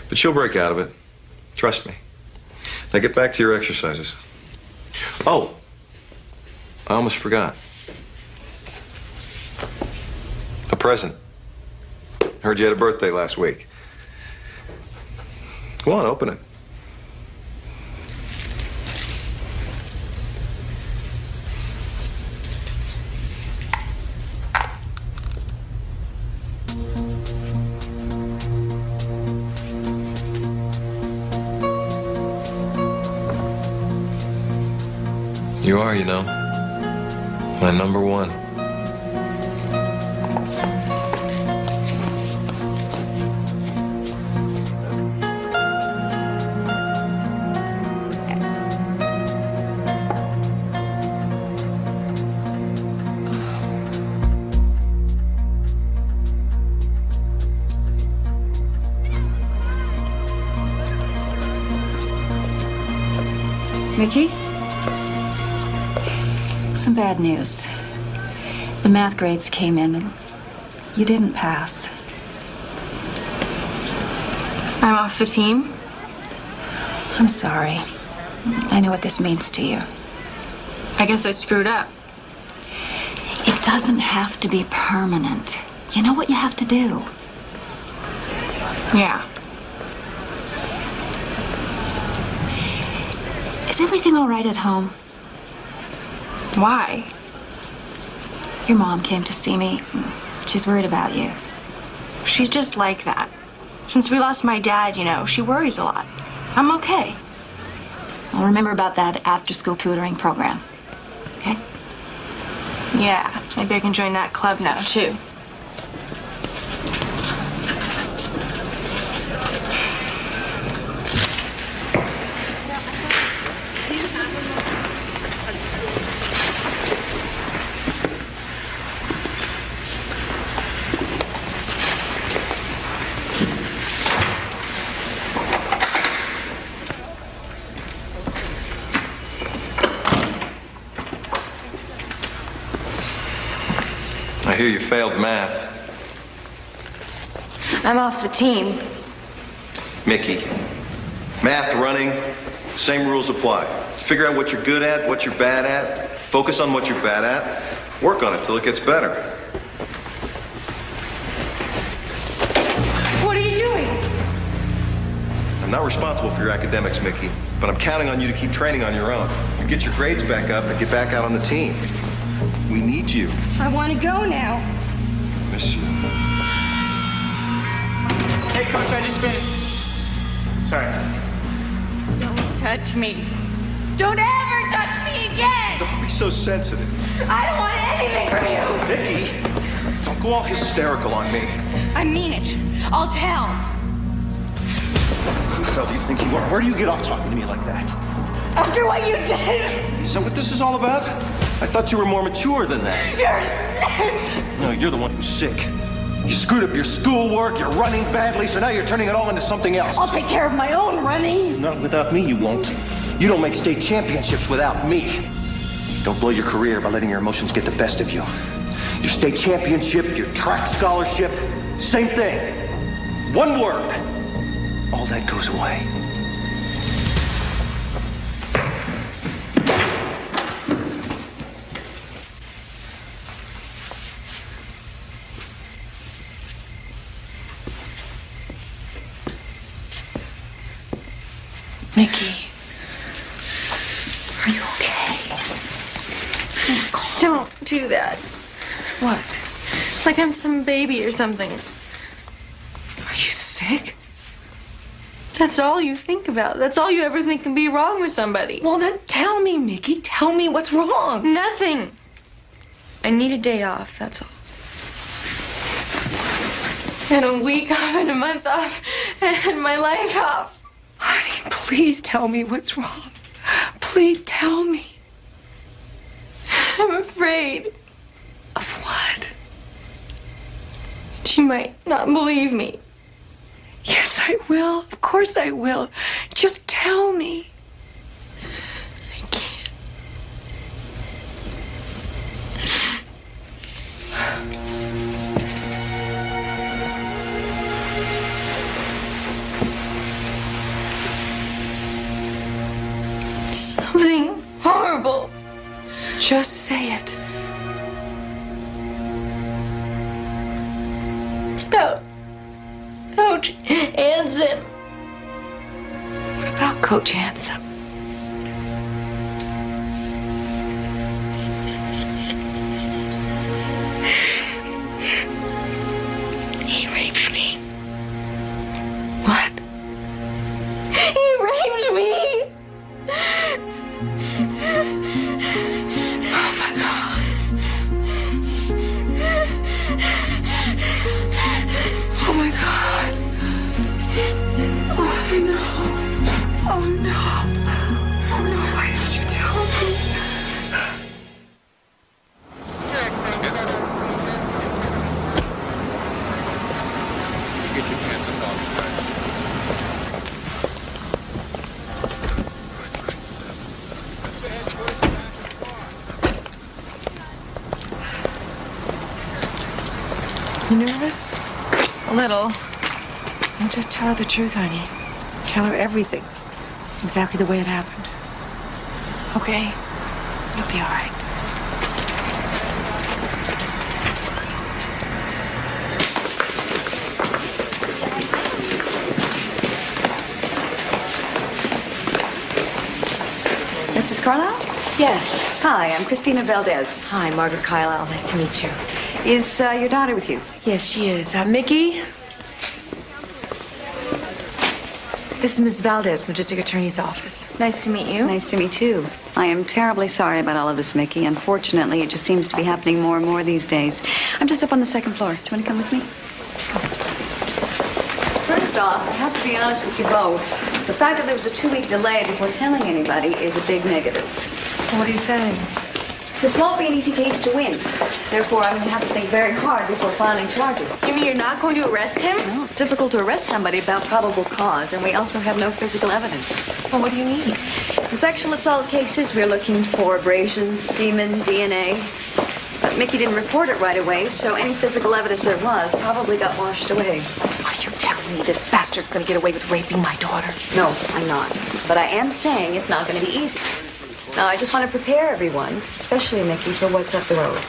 B: But you'll break out of it. Trust me. Now get back to your exercises. Oh, I almost forgot. A present. Heard you had a birthday last week. Go on, open it. You are, you know, my number one.
M: Mickey? Some bad news. The math grades came in and you didn't pass.
A: I'm off the team?
M: I'm sorry. I know what this means to you.
A: I guess I screwed up.
M: It doesn't have to be permanent. You know what you have to do.
A: Yeah.
M: Is everything all right at home?
A: Why?
M: Your mom came to see me. She's worried about you.
A: She's just like that. Since we lost my dad, you know, she worries a lot. I'm okay.
M: Well, remember about that after-school tutoring program, okay?
A: Yeah, maybe I can join that club now, too.
B: I hear you failed math.
A: I'm off the team.
B: Mickey, math, running, same rules apply. Figure out what you're good at, what you're bad at. Focus on what you're bad at. Work on it till it gets better.
A: What are you doing?
B: I'm not responsible for your academics, Mickey, but I'm counting on you to keep training on your own. You get your grades back up and get back out on the team. We need you.
A: I want to go now.
B: Miss you.
J: Hey, Coach, I just finished. Sorry.
A: Don't touch me. Don't ever touch me again!
B: Don't be so sensitive.
A: I don't want anything from you!
B: Mickey, don't go all hysterical on me.
A: I mean it. I'll tell.
B: Who the hell do you think you are? Where do you get off talking to me like that?
A: After what you did!
B: Is that what this is all about? I thought you were more mature than that.
A: You're sick!
B: No, you're the one who's sick. You screwed up your schoolwork, you're running badly, so now you're turning it all into something else.
A: I'll take care of my own running.
B: Not without me, you won't. You don't make state championships without me. Don't blow your career by letting your emotions get the best of you. Your state championship, your track scholarship, same thing. One word. All that goes away.
C: Mickey, are you okay?
A: Don't do that.
C: What?
A: Like I'm some baby or something.
C: Are you sick?
A: That's all you think about. That's all you ever think can be wrong with somebody.
C: Well, then tell me, Mickey. Tell me what's wrong.
A: Nothing. I need a day off, that's all. And a week off and a month off and my life off.
C: Honey, please tell me what's wrong. Please tell me.
A: I'm afraid.
C: Of what?
A: She might not believe me.
C: Yes, I will. Of course I will. Just tell me.
A: I can't. Something horrible.
C: Just say it.
A: It's about Coach Anson.
C: What about Coach Anson?
A: He raped me.
C: What?
A: He raped me.
C: Oh my God. Oh my God. Oh no. Oh no. Oh no, why didn't you tell me?
D: Get your pants and dogs back.
C: You nervous?
A: A little.
C: Well, just tell her the truth, honey. Tell her everything. Exactly the way it happened.
A: Okay.
C: You'll be all right.
M: Mrs. Carlisle?
C: Yes.
M: Hi, I'm Christina Valdez.
C: Hi, Margaret Carlisle. Nice to meet you.
M: Is your daughter with you?
C: Yes, she is. Mickey? This is Miss Valdez from the District Attorney's Office.
A: Nice to meet you.
M: Nice to meet you. I am terribly sorry about all of this, Mickey. Unfortunately, it just seems to be happening more and more these days. I'm just up on the second floor. Do you want to come with me? First off, I have to be honest with you both. The fact that there was a 2-week delay before telling anybody is a big negative.
C: What are you saying?
M: This won't be an easy case to win. Therefore, I'm going to have to think very hard before filing charges.
A: You mean you're not going to arrest him?
M: Well, it's difficult to arrest somebody without probable cause, and we also have no physical evidence.
C: Well, what do you need?
M: In sexual assault cases, we're looking for abrasions, semen, DNA. But Mickey didn't report it right away, so any physical evidence there was probably got washed away.
C: Are you telling me this bastard's gonna get away with raping my daughter?
M: No, I'm not. But I am saying it's not going to be easy. Now, I just want to prepare everyone, especially Mickey, for what's up the road.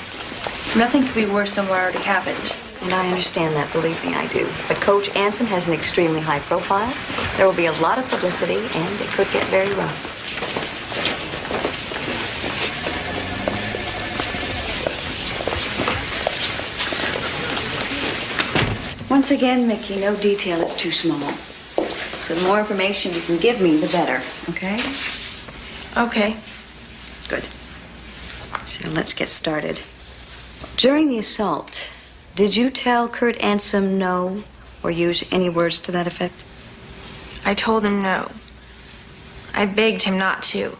A: Nothing could be worse than what already happened.
M: And I understand that, believe me, I do. But Coach Anson has an extremely high profile. There will be a lot of publicity, and it could get very rough. Once again, Mickey, no detail is too small. So the more information you can give me, the better, okay?
A: Okay.
M: Good. So let's get started. During the assault, did you tell Kurt Anson no or use any words to that effect?
A: I told him no. I begged him not to.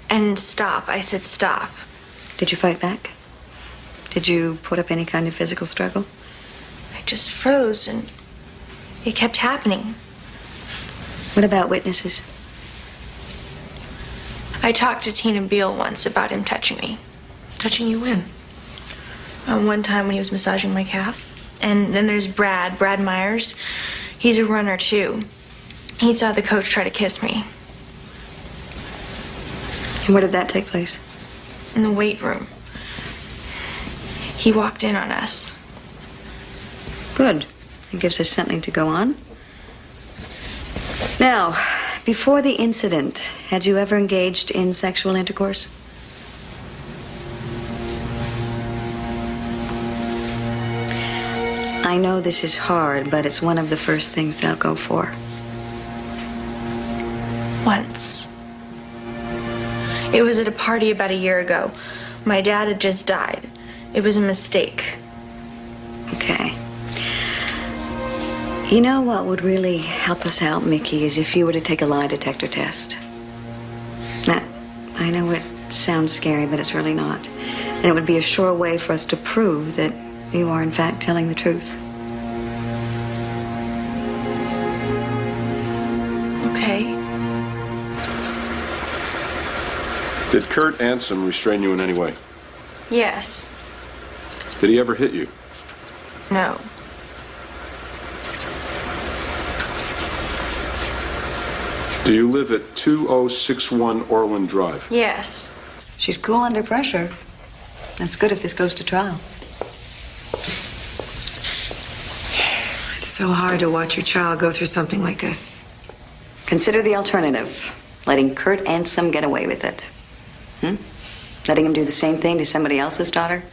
A: And stop. I said stop.
M: Did you fight back? Did you put up any kind of physical struggle?
A: I just froze and it kept happening.
M: What about witnesses?
A: I talked to Tina Beale once about him touching me.
C: Touching you when?
A: One time when he was massaging my calf. And then there's Brad Myers. He's a runner too. He saw the coach try to kiss me.
M: And where did that take place?
A: In the weight room. He walked in on us.
M: Good. It gives us something to go on. Now, Before the incident, had you ever engaged in sexual intercourse? I know this is hard, but it's one of the first things they'll go for.
A: Once. It was at a party about a year ago. My dad had just died. It was a mistake.
M: Okay. You know what would really help us out, Mickey, is if you were to take a lie detector test. Now, I know it sounds scary, but it's really not. And it would be a sure way for us to prove that you are, in fact, telling the truth.
A: Okay.
L: Did Kurt Ansom restrain you in any way?
A: Yes.
L: Did he ever hit you?
A: No.
L: Do you live at 2061 Orland Drive?
A: Yes.
M: She's cool under pressure. That's good if this goes to trial.
C: It's so hard to watch your child go through something like this.
M: Consider the alternative. Letting Kurt Ansom get away with it. Letting him do the same thing to somebody else's daughter?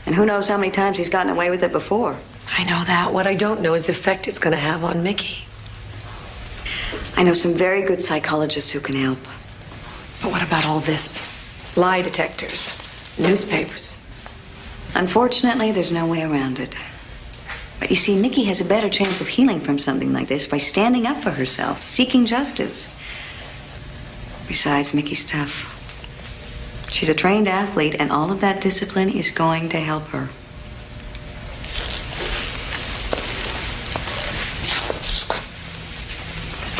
M: And who knows how many times he's gotten away with it before.
C: I know that. What I don't know is the effect it's going to have on Mickey.
M: I know some very good psychologists who can help.
C: But what about all this? Lie detectors, newspapers.
M: Unfortunately, there's no way around it. But you see, Mickey has a better chance of healing from something like this by standing up for herself, seeking justice. Besides, Mickey's tough. She's a trained athlete, and all of that discipline is going to help her.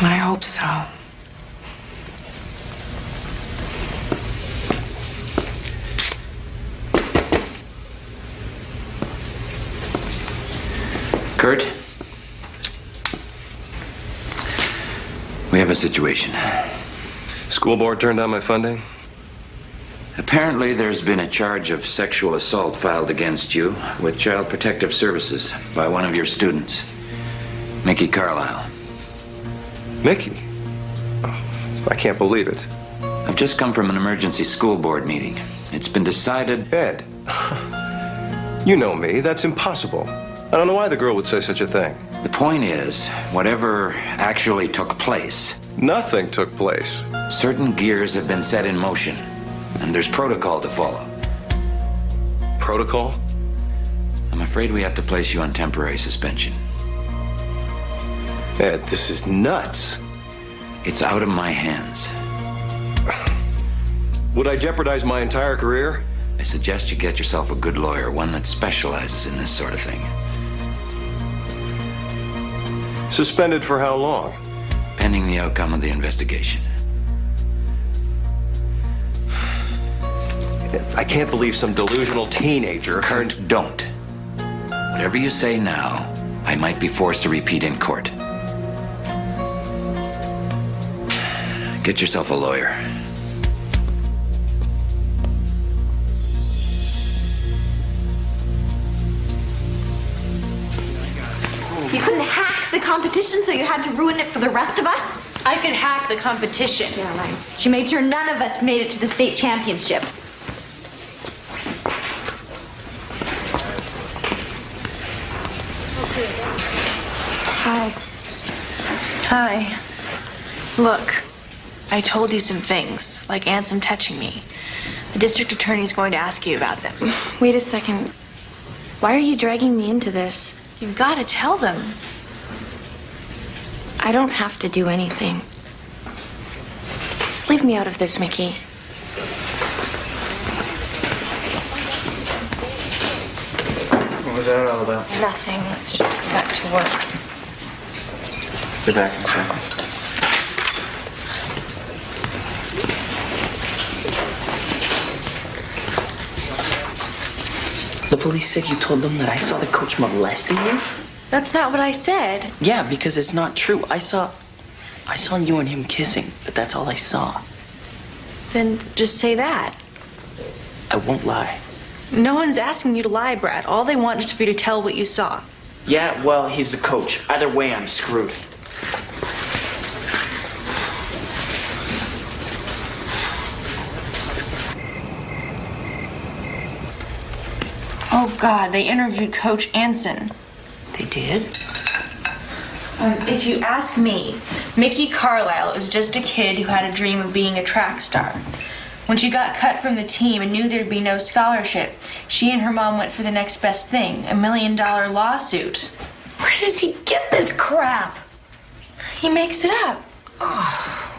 C: I hope so.
H: Kurt? We have a situation.
B: School board turned down my funding?
H: Apparently, there's been a charge of sexual assault filed against you with Child Protective Services by one of your students, Mickey Carlisle.
B: Mickey? Oh, I can't believe it.
H: I've just come from an emergency school board meeting. It's been decided...
B: Ed, you know me. That's impossible. I don't know why the girl would say such a thing.
H: The point is, whatever actually took place...
B: Nothing took place.
H: Certain gears have been set in motion, and there's protocol to follow.
B: Protocol?
H: I'm afraid we have to place you on temporary suspension.
B: Ed, this is nuts.
H: It's out of my hands.
B: Would I jeopardize my entire career?
H: I suggest you get yourself a good lawyer, one that specializes in this sort of thing.
B: Suspended for how long?
H: Pending the outcome of the investigation.
B: I can't believe some delusional teenager...
H: Kurt, don't. Whatever you say now, I might be forced to repeat in court. Get yourself a lawyer.
N: You couldn't hack the competition, so you had to ruin it for the rest of us?
A: I could hack the competition.
N: Yeah, right. She made sure none of us made it to the state championship.
A: Hi. Hi. Look, I told you some things, like Ansom touching me. The district attorney is going to ask you about them.
F: Wait a second. Why are you dragging me into this?
A: You've got to tell them.
F: I don't have to do anything. Just leave me out of this, Mickey.
J: What was that all about?
A: Nothing. Let's just go back to work.
J: Be back in a second.
G: The police said you told them that I saw the coach molesting you?
A: That's not what I said.
G: Yeah, because it's not true. I saw you and him kissing, but that's all I saw.
A: Then just say that.
G: I won't lie.
A: No one's asking you to lie, Brad. All they want is for you to tell what you saw.
G: Yeah, well, he's the coach. Either way, I'm screwed.
A: Oh, God, they interviewed Coach Anson.
C: They did?
A: If you ask me, Mickey Carlisle is just a kid who had a dream of being a track star. When she got cut from the team and knew there'd be no scholarship, she and her mom went for the next best thing, $1 million lawsuit.
C: Where does he get this crap?
A: He makes it up.
C: Oh.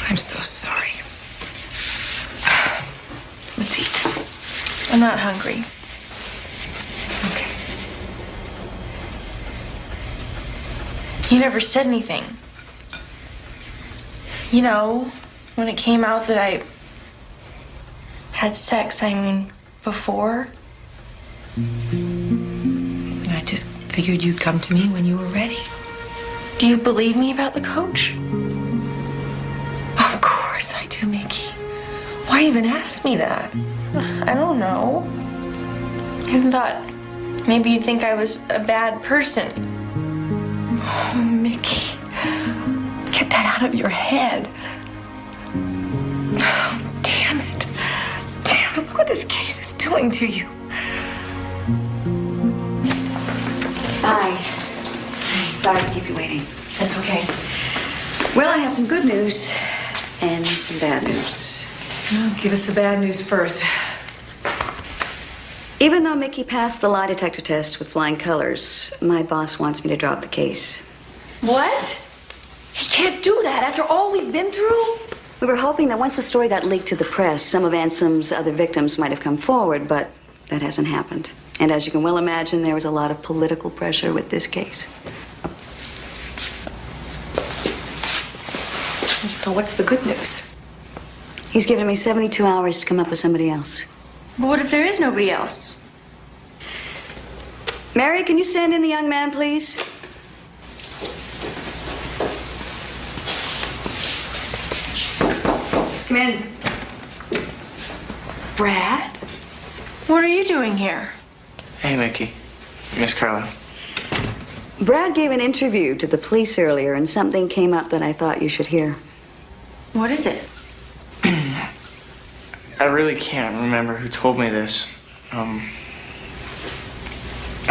C: I'm so sorry. Let's eat.
A: I'm not hungry.
C: Okay.
A: He never said anything. You know, when it came out that I had sex, before.
C: I just figured you'd come to me when you were ready.
A: Do you believe me about the coach?
C: Of course I do, Mickey. Why even ask me that?
A: I don't know. I thought maybe you'd think I was a bad person.
C: Oh, Mickey. Get that out of your head. Oh, damn it. Damn it. Look what this case is doing to you.
M: Hi. Sorry to keep you waiting.
C: That's okay.
M: Well, I have some good news and some bad news.
C: Oh, give us the bad news first.
M: Even though Mickey passed the lie detector test with flying colors, my boss wants me to drop the case.
C: What? He can't do that after all we've been through?
M: We were hoping that once the story got leaked to the press, some of Ansom's other victims might have come forward, but that hasn't happened. And as you can well imagine, there was a lot of political pressure with this case.
C: So what's the good news?
M: He's given me 72 hours to come up with somebody else.
A: But what if there is nobody else?
M: Mary, can you send in the young man, please? Come in.
C: Brad?
A: What are you doing here?
G: Hey, Mickey. Miss Carlisle.
M: Brad gave an interview to the police earlier, and something came up that I thought you should hear.
A: What is it?
G: I really can't remember who told me this. I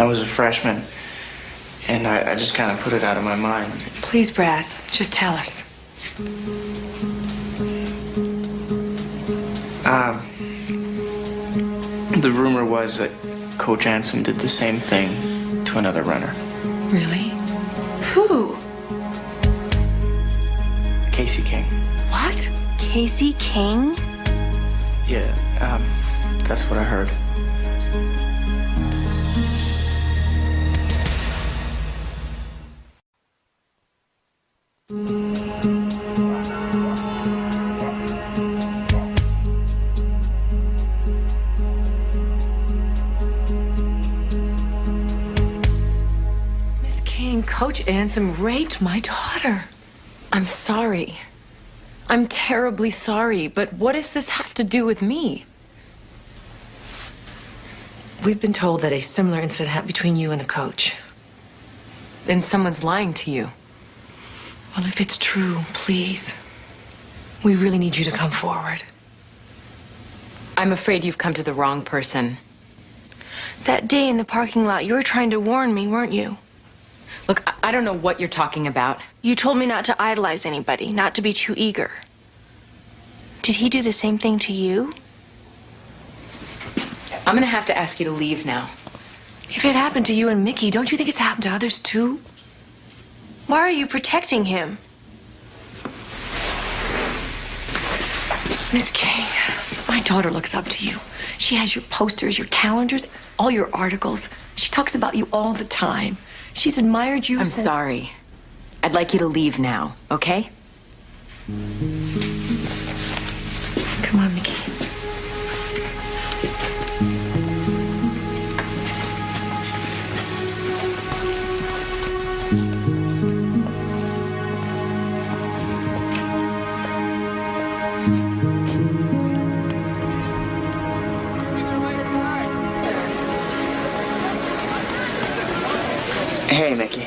G: was a freshman, and I just kind of put it out of my mind.
C: Please, Brad, just tell us.
G: The rumor was that Coach Anson did the same thing to another runner.
C: Really?
A: Who?
G: Casey King.
C: What?
A: Casey King?
G: Yeah, that's what I heard.
C: Miss King, Coach Anson raped my daughter.
F: I'm sorry. I'm terribly sorry, but what does this have to do with me?
C: We've been told that a similar incident happened between you and the coach.
F: Then someone's lying to you.
C: Well, if it's true, please. We really need you to come forward.
F: I'm afraid you've come to the wrong person.
A: That day in the parking lot, you were trying to warn me, weren't you?
F: Look, I don't know what you're talking about.
A: You told me not to idolize anybody, not to be too eager. Did he do the same thing to you?
F: I'm gonna have to ask you to leave now.
C: If it happened to you and Mickey, don't you think it's happened to others too?
A: Why are you protecting him?
C: Miss King, my daughter looks up to you. She has your posters, your calendars, all your articles. She talks about you all the time. She's admired you
F: I'm
C: since...
F: sorry. I'd like you to leave now, okay?
C: Come on, Mickey.
G: Hey, Mickey.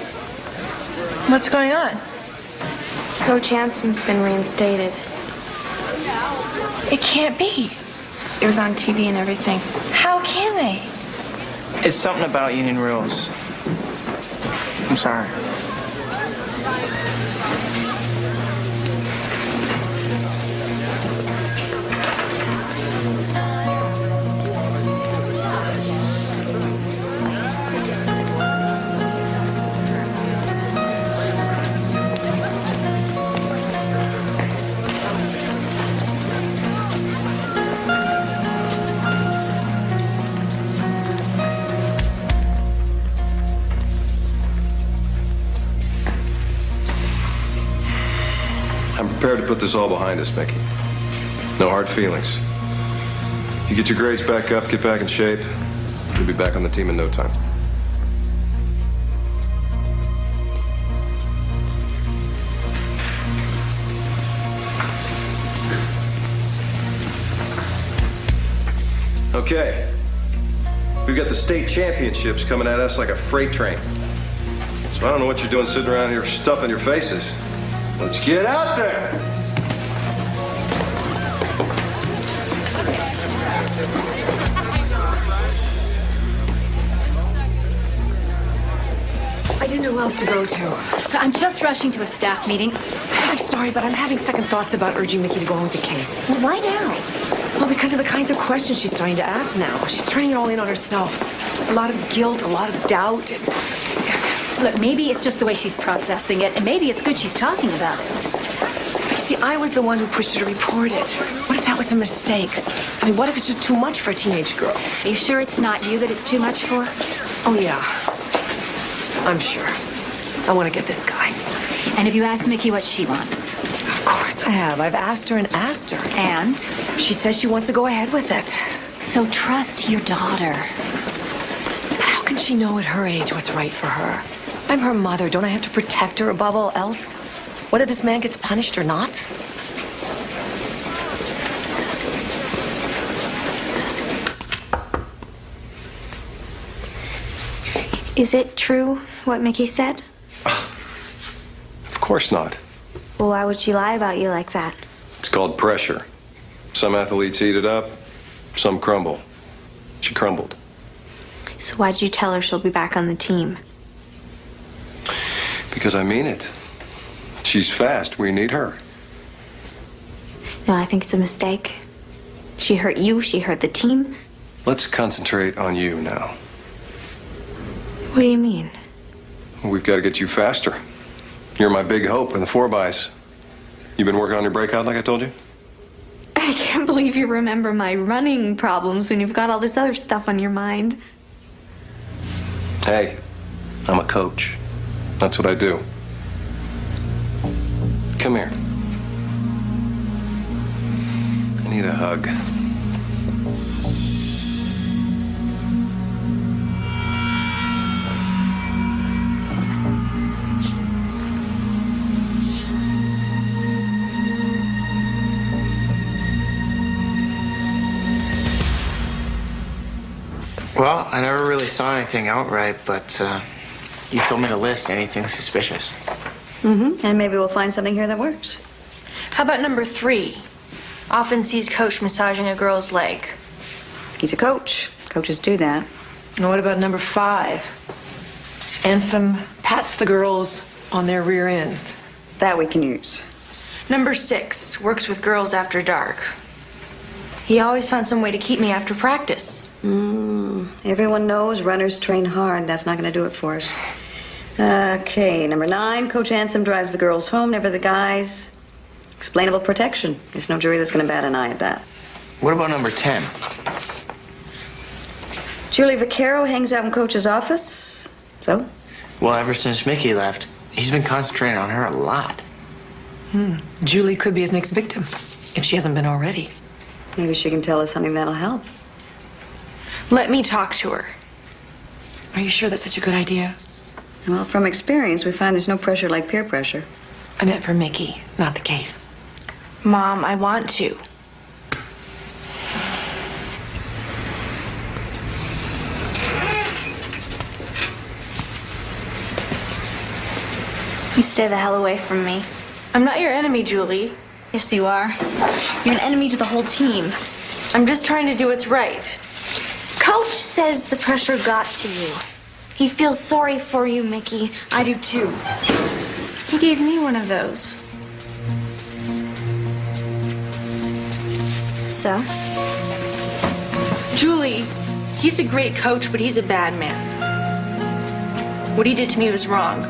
A: What's going on?
K: Coach Anson's been reinstated.
A: It can't be.
K: It was on TV and everything.
A: How can they?
G: It's something about union rules. I'm sorry.
B: I'm prepared to put this all behind us, Mickey. No hard feelings. You get your grades back up, get back in shape, you'll be back on the team in no time. Okay. We've got the state championships coming at us like a freight train. So I don't know what you're doing sitting around here stuffing your faces. Let's get out there!
C: I didn't know who else to go to.
F: I'm just rushing to a staff meeting.
C: I'm sorry, but I'm having second thoughts about urging Mickey to go on with the case.
F: Well, why now?
C: Well, because of the kinds of questions she's starting to ask now. She's turning it all in on herself. A lot of guilt, a lot of doubt.
F: Look, maybe it's just the way she's processing it, and maybe it's good she's talking about it.
C: But you see, I was the one who pushed her to report it. What if that was a mistake? I mean, what if it's just too much for a teenage girl?
F: Are you sure it's not you that it's too much for?
C: Oh, yeah. I'm sure. I want to get this guy.
F: And have you asked Mickey what she wants?
C: Of course I have. I've asked her and asked her.
F: And?
C: She says she wants to go ahead with it.
F: So trust your daughter.
C: How can she know at her age what's right for her? I'm her mother. Don't I have to protect her above all else? Whether this man gets punished or not?
K: Is it true what Mickey said?
B: Of course not.
K: Well, why would she lie about you like that?
B: It's called pressure. Some athletes eat it up, some crumble. She crumbled.
K: So why'd you tell her she'll be back on the team?
B: Because I mean it. She's fast. We need her.
K: No, I think it's a mistake. She hurt you, she hurt the team.
B: Let's concentrate on you now.
K: What do you mean?
B: We've got to get you faster. You're my big hope in the 4-bys. You've been working on your breakout like I told you?
K: I can't believe you remember my running problems when you've got all this other stuff on your mind.
B: Hey, I'm a coach. That's what I do. Come here. I need a hug.
G: Well, I never really saw anything outright, but you told me to list anything suspicious.
M: Mm-hmm. And maybe we'll find something here that works.
A: How about number 3? Often sees coach massaging a girl's leg.
M: He's a coach. Coaches do that.
C: And what about number 5? Ansem pats the girls on their rear ends.
M: That we can use.
A: Number 6, works with girls after dark. He always found some way to keep me after practice.
M: Everyone knows runners train hard. That's not going to do it for us. Okay, number 9, Coach Ansem drives the girls home, never the guys. Explainable protection. There's no jury that's going to bat an eye at that.
G: What about number 10?
M: Julie Vaccaro hangs out in Coach's office. So?
G: Well, ever since Mickey left, he's been concentrating on her a lot.
C: Julie could be his next victim, if she hasn't been already.
M: Maybe she can tell us something that'll help.
A: Let me talk to her.
C: Are you sure that's such a good idea?
M: Well, from experience, we find there's no pressure like peer pressure.
C: I meant for Mickey, not the case.
A: Mom, I want to.
K: You stay the hell away from me.
A: I'm not your enemy, Julie.
K: Yes, you are. You're an enemy to the whole team.
A: I'm just trying to do what's right.
K: Coach says the pressure got to you. He feels sorry for you, Mickey. I do too.
A: He gave me one of those.
K: So?
A: Julie, he's a great coach, but he's a bad man. What he did to me was wrong.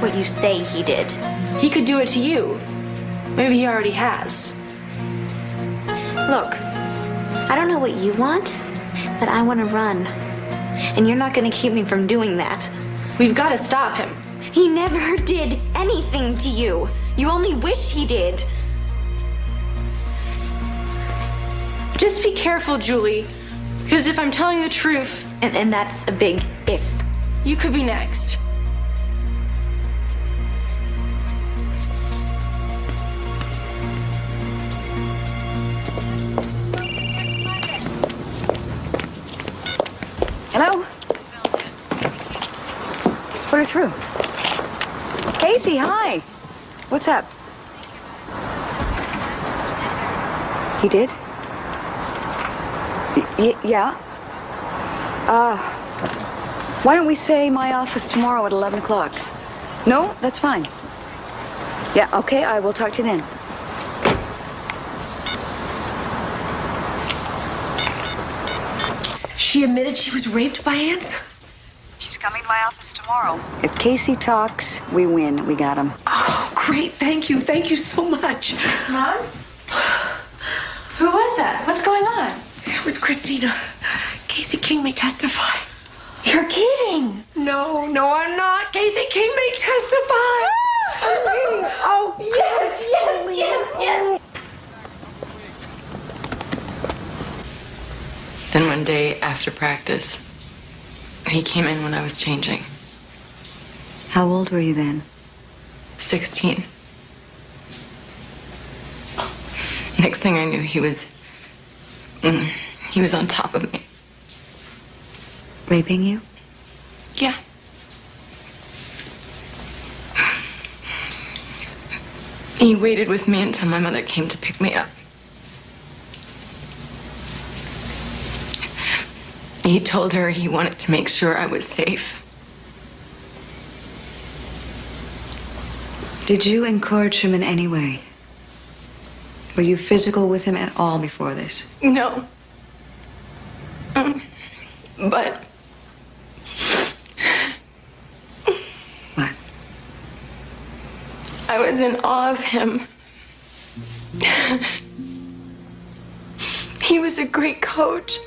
K: What you say he did.
A: He could do it to you. Maybe he already has.
K: Look, I don't know what you want, but I want to run. And you're not going to keep me from doing that.
A: We've got to stop him.
K: He never did anything to you. You only wish he did.
A: Just be careful, Julie. Because if I'm telling the truth...
K: And that's a big if.
A: You could be next.
M: Hello? Put her through. Casey, hi. What's up? He did? Yeah. Why don't we say my office tomorrow at 11 o'clock? No? That's fine. Yeah, okay, I will talk to you then.
C: She admitted she was raped by ants?
M: She's coming to my office tomorrow. If Casey talks, we win. We got him.
C: Oh, great. Thank you. Thank you so much.
A: Mom? Who was that? What's going on?
C: It was Christina. Casey King may testify.
A: You're kidding.
C: No, I'm not. Casey King may testify. I'm waiting. Oh,
I: Yes. Then one day after practice, he came in when I was changing.
M: How old were you then?
I: 16. Next thing I knew, he was on top of me.
M: Raping you?
I: Yeah. He waited with me until my mother came to pick me up. He told her he wanted to make sure I was safe.
M: Did you encourage him in any way? Were you physical with him at all before this?
I: No. But...
M: What?
I: I was in awe of him. He was a great coach.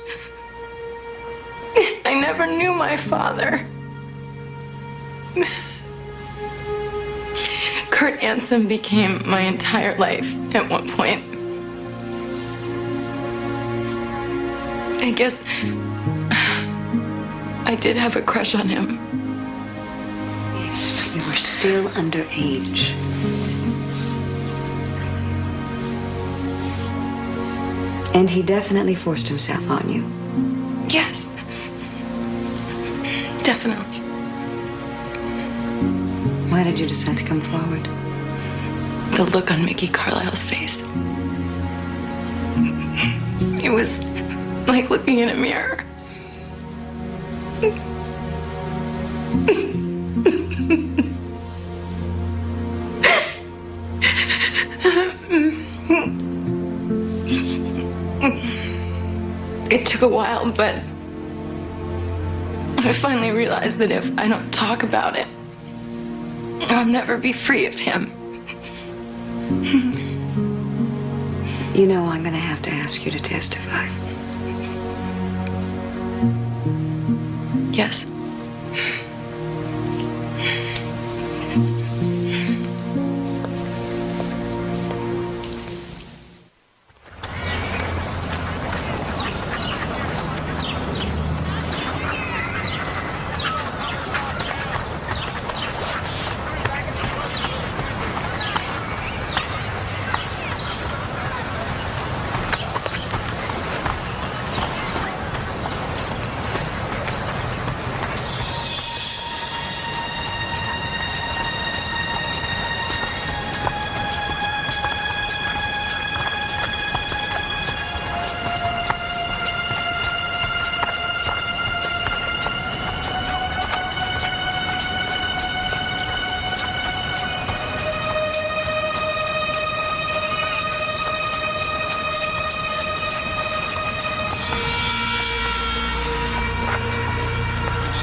I: I never knew my father. Kurt Ansom became my entire life at one point. I guess I did have a crush on him.
M: Yes, but you were still underage. And he definitely forced himself on you.
I: Yes. Definitely.
M: Why did you decide to come forward?
I: The look on Mickey Carlisle's face. It was like looking in a mirror. It took a while, but I finally realized that if I don't talk about it, I'll never be free of him.
M: You know I'm going to have to ask you to testify.
I: Yes.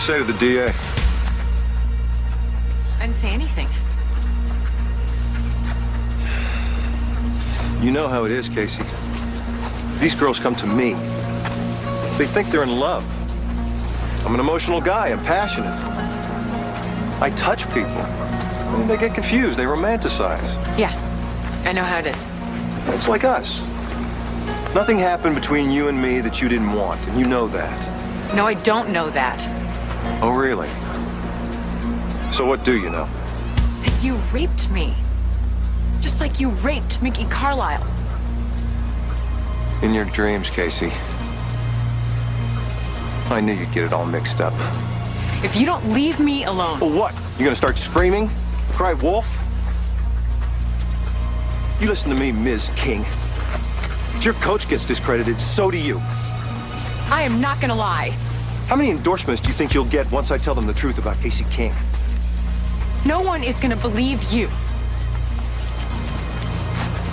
B: say to the DA?
I: I didn't say anything.
B: You know how it is, Casey. These girls come to me. They think they're in love. I'm an emotional guy. I'm passionate. I touch people. And they get confused. They romanticize.
I: Yeah, I know how it is.
B: It's like us. Nothing happened between you and me that you didn't want, and you know that.
I: No, I don't know that.
B: Oh, really? So what do you know?
I: That you raped me. Just like you raped Mickey Carlisle.
B: In your dreams, Casey. I knew you'd get it all mixed up.
I: If you don't leave me alone.
B: Well, what? You gonna start screaming? Cry wolf? You listen to me, Ms. King. If your coach gets discredited, so do you.
I: I am not gonna lie.
B: How many endorsements do you think you'll get once I tell them the truth about Casey King?
I: No one is gonna believe you.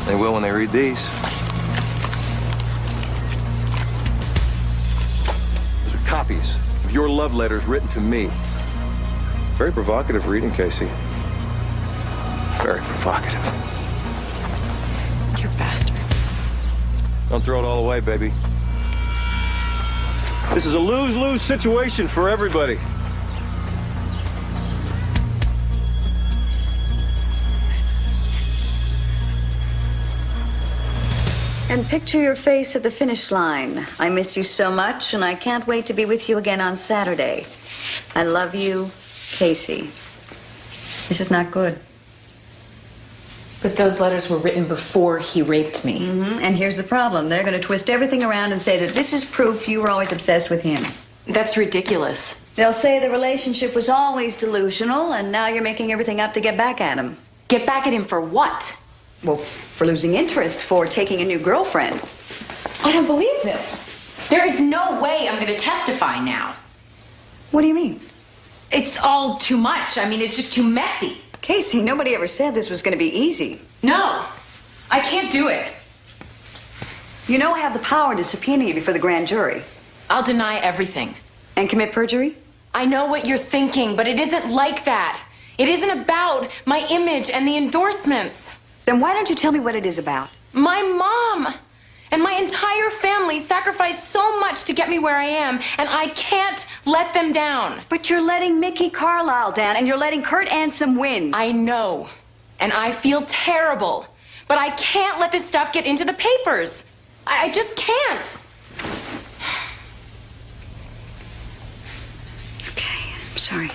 B: They will when they read these. Those are copies of your love letters written to me. Very provocative reading, Casey. Very provocative.
I: You bastard.
B: Don't throw it all away, baby. This is a lose-lose situation for everybody.
M: And picture your face at the finish line. I miss you so much, and I can't wait to be with you again on Saturday. I love you, Casey. This is not good.
I: But those letters were written before he raped me.
M: Mm-hmm. And here's the problem. They're going to twist everything around and say that this is proof you were always obsessed with him.
I: That's ridiculous.
M: They'll say the relationship was always delusional, and now you're making everything up to get back at him.
I: Get back at him for what?
M: Well, for losing interest, for taking a new girlfriend.
I: I don't believe this. There is no way I'm going to testify now.
M: What do you mean?
I: It's all too much. I mean, it's just too messy.
M: Casey, nobody ever said this was going to be easy.
I: No, I can't do it.
M: You know I have the power to subpoena you before the grand jury.
I: I'll deny everything.
M: And commit perjury?
I: I know what you're thinking, but it isn't like that. It isn't about my image and the endorsements.
M: Then why don't you tell me what it is about?
I: My mom and my entire family sacrificed so much to get me where I am, and I can't let them down.
M: But you're letting Mickey Carlisle down, and you're letting Kurt Ansom win.
I: I know, and I feel terrible, but I can't let this stuff get into the papers. I just can't.
M: Okay, I'm sorry.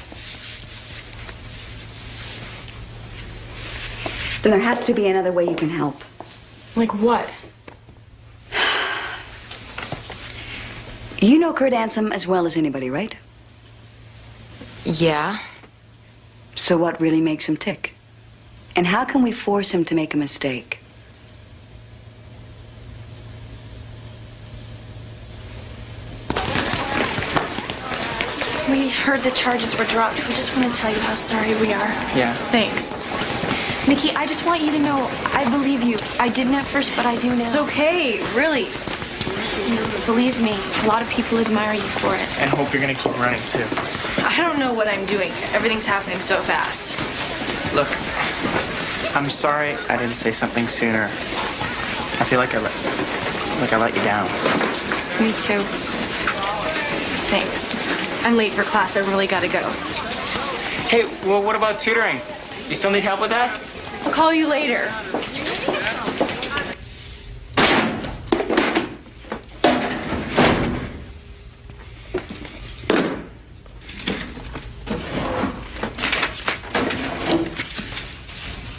M: Then there has to be another way you can help.
I: Like what?
M: You know Kurt Ansom as well as anybody, right?
I: Yeah.
M: So what really makes him tick? And how can we force him to make a mistake?
A: We heard the charges were dropped. We just want to tell you how sorry we are.
G: Yeah.
A: Thanks. Mickey, I just want you to know I believe you. I didn't at first, but I do now. It's okay, really. Believe me, a lot of people admire you for it.
G: And hope you're gonna keep running too.
A: I don't know what I'm doing. Everything's happening so fast.
G: Look, I'm sorry I didn't say something sooner. I feel like I let you down.
A: Me too. Thanks. I'm late for class. I really gotta go.
G: Hey, well, what about tutoring? You still need help with that?
A: I'll call you later.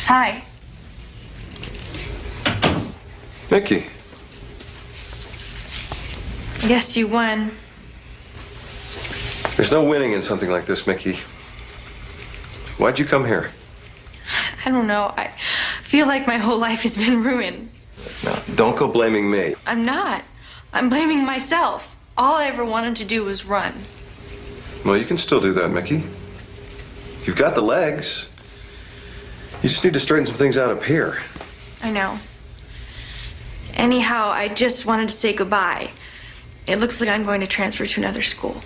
A: Hi.
B: Mickey.
A: Guess you won.
B: There's no winning in something like this, Mickey. Why'd you come here?
A: I don't know. I feel like my whole life has been ruined.
B: No, don't go blaming me.
A: I'm not. I'm blaming myself. All I ever wanted to do was run.
B: Well, you can still do that, Mickey. You've got the legs. You just need to straighten some things out up here.
A: I know. Anyhow, I just wanted to say goodbye. It looks like I'm going to transfer to another school.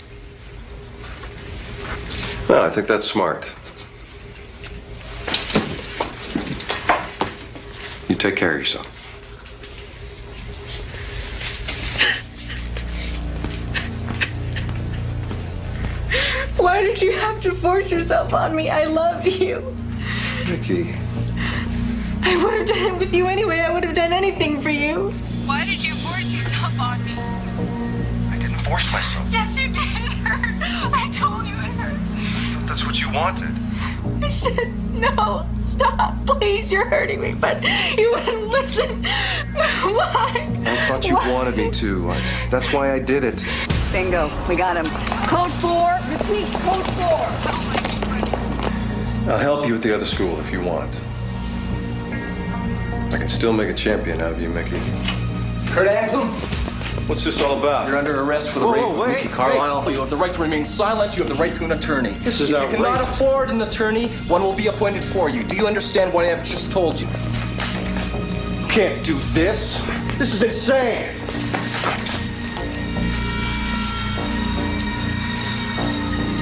B: Well, I think that's smart. You take care of yourself.
C: Why did you have to force yourself on me? I love you.
B: Mickey.
C: I would have done it with you anyway. I would have done anything for you.
I: Why did you force yourself on me?
B: I didn't force myself.
C: Yes, you did. It hurt. I told you it hurt.
B: I thought that's what you wanted.
C: I said, no, stop, please, you're hurting me. But you wouldn't listen. Why?
B: I thought you wanted me to. That's why I did it.
M: Bingo, we got him. Code 4, repeat, code 4.
B: I'll help you at the other school if you want. I can still make a champion out of you, Mickey.
O: Kurt Anson?
B: What's this all about?
O: You're under arrest for the rape of Mickey Carlisle. You have the right to remain silent. You have the right to an attorney.
B: This is
O: if
B: outrageous.
O: you cannot afford an attorney, one will be appointed for you. Do you understand what I have just told you?
B: You can't do this. This is insane.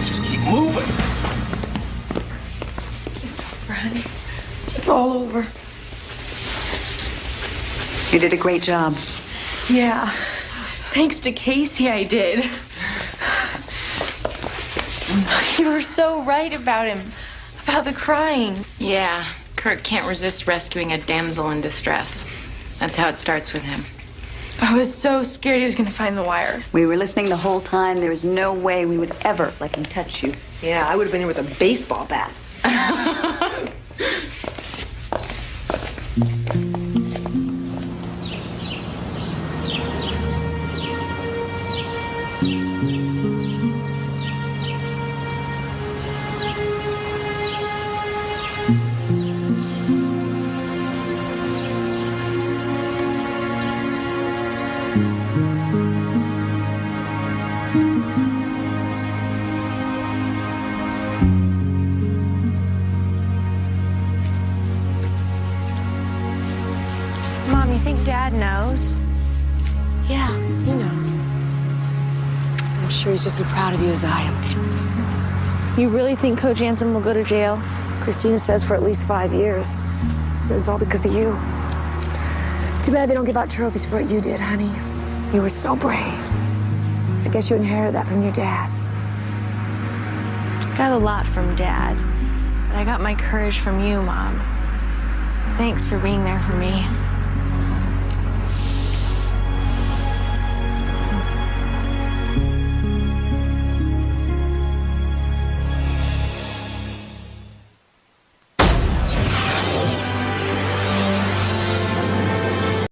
O: Just keep moving.
C: It's over, honey. It's all over.
M: You did a great job.
A: Yeah. Thanks to Casey, I did. You were so right about him. About the crying.
I: Yeah, Kurt can't resist rescuing a damsel in distress. That's how it starts with him.
A: I was so scared he was going to find the wire.
M: We were listening the whole time. There was no way we would ever let him touch you.
C: Yeah, I would have been here with a baseball bat.
A: Mom, you think Dad knows?
C: Yeah, he knows. I'm sure he's just as proud of you as I am.
A: You really think Coach Anson will go to jail?
C: Christina says for at least 5 years. It was all because of you. Too bad they don't give out trophies for what you did, honey. You were so brave. I guess you inherited that from your dad.
A: Got a lot from Dad, but I got my courage from you, Mom. Thanks for being there for me.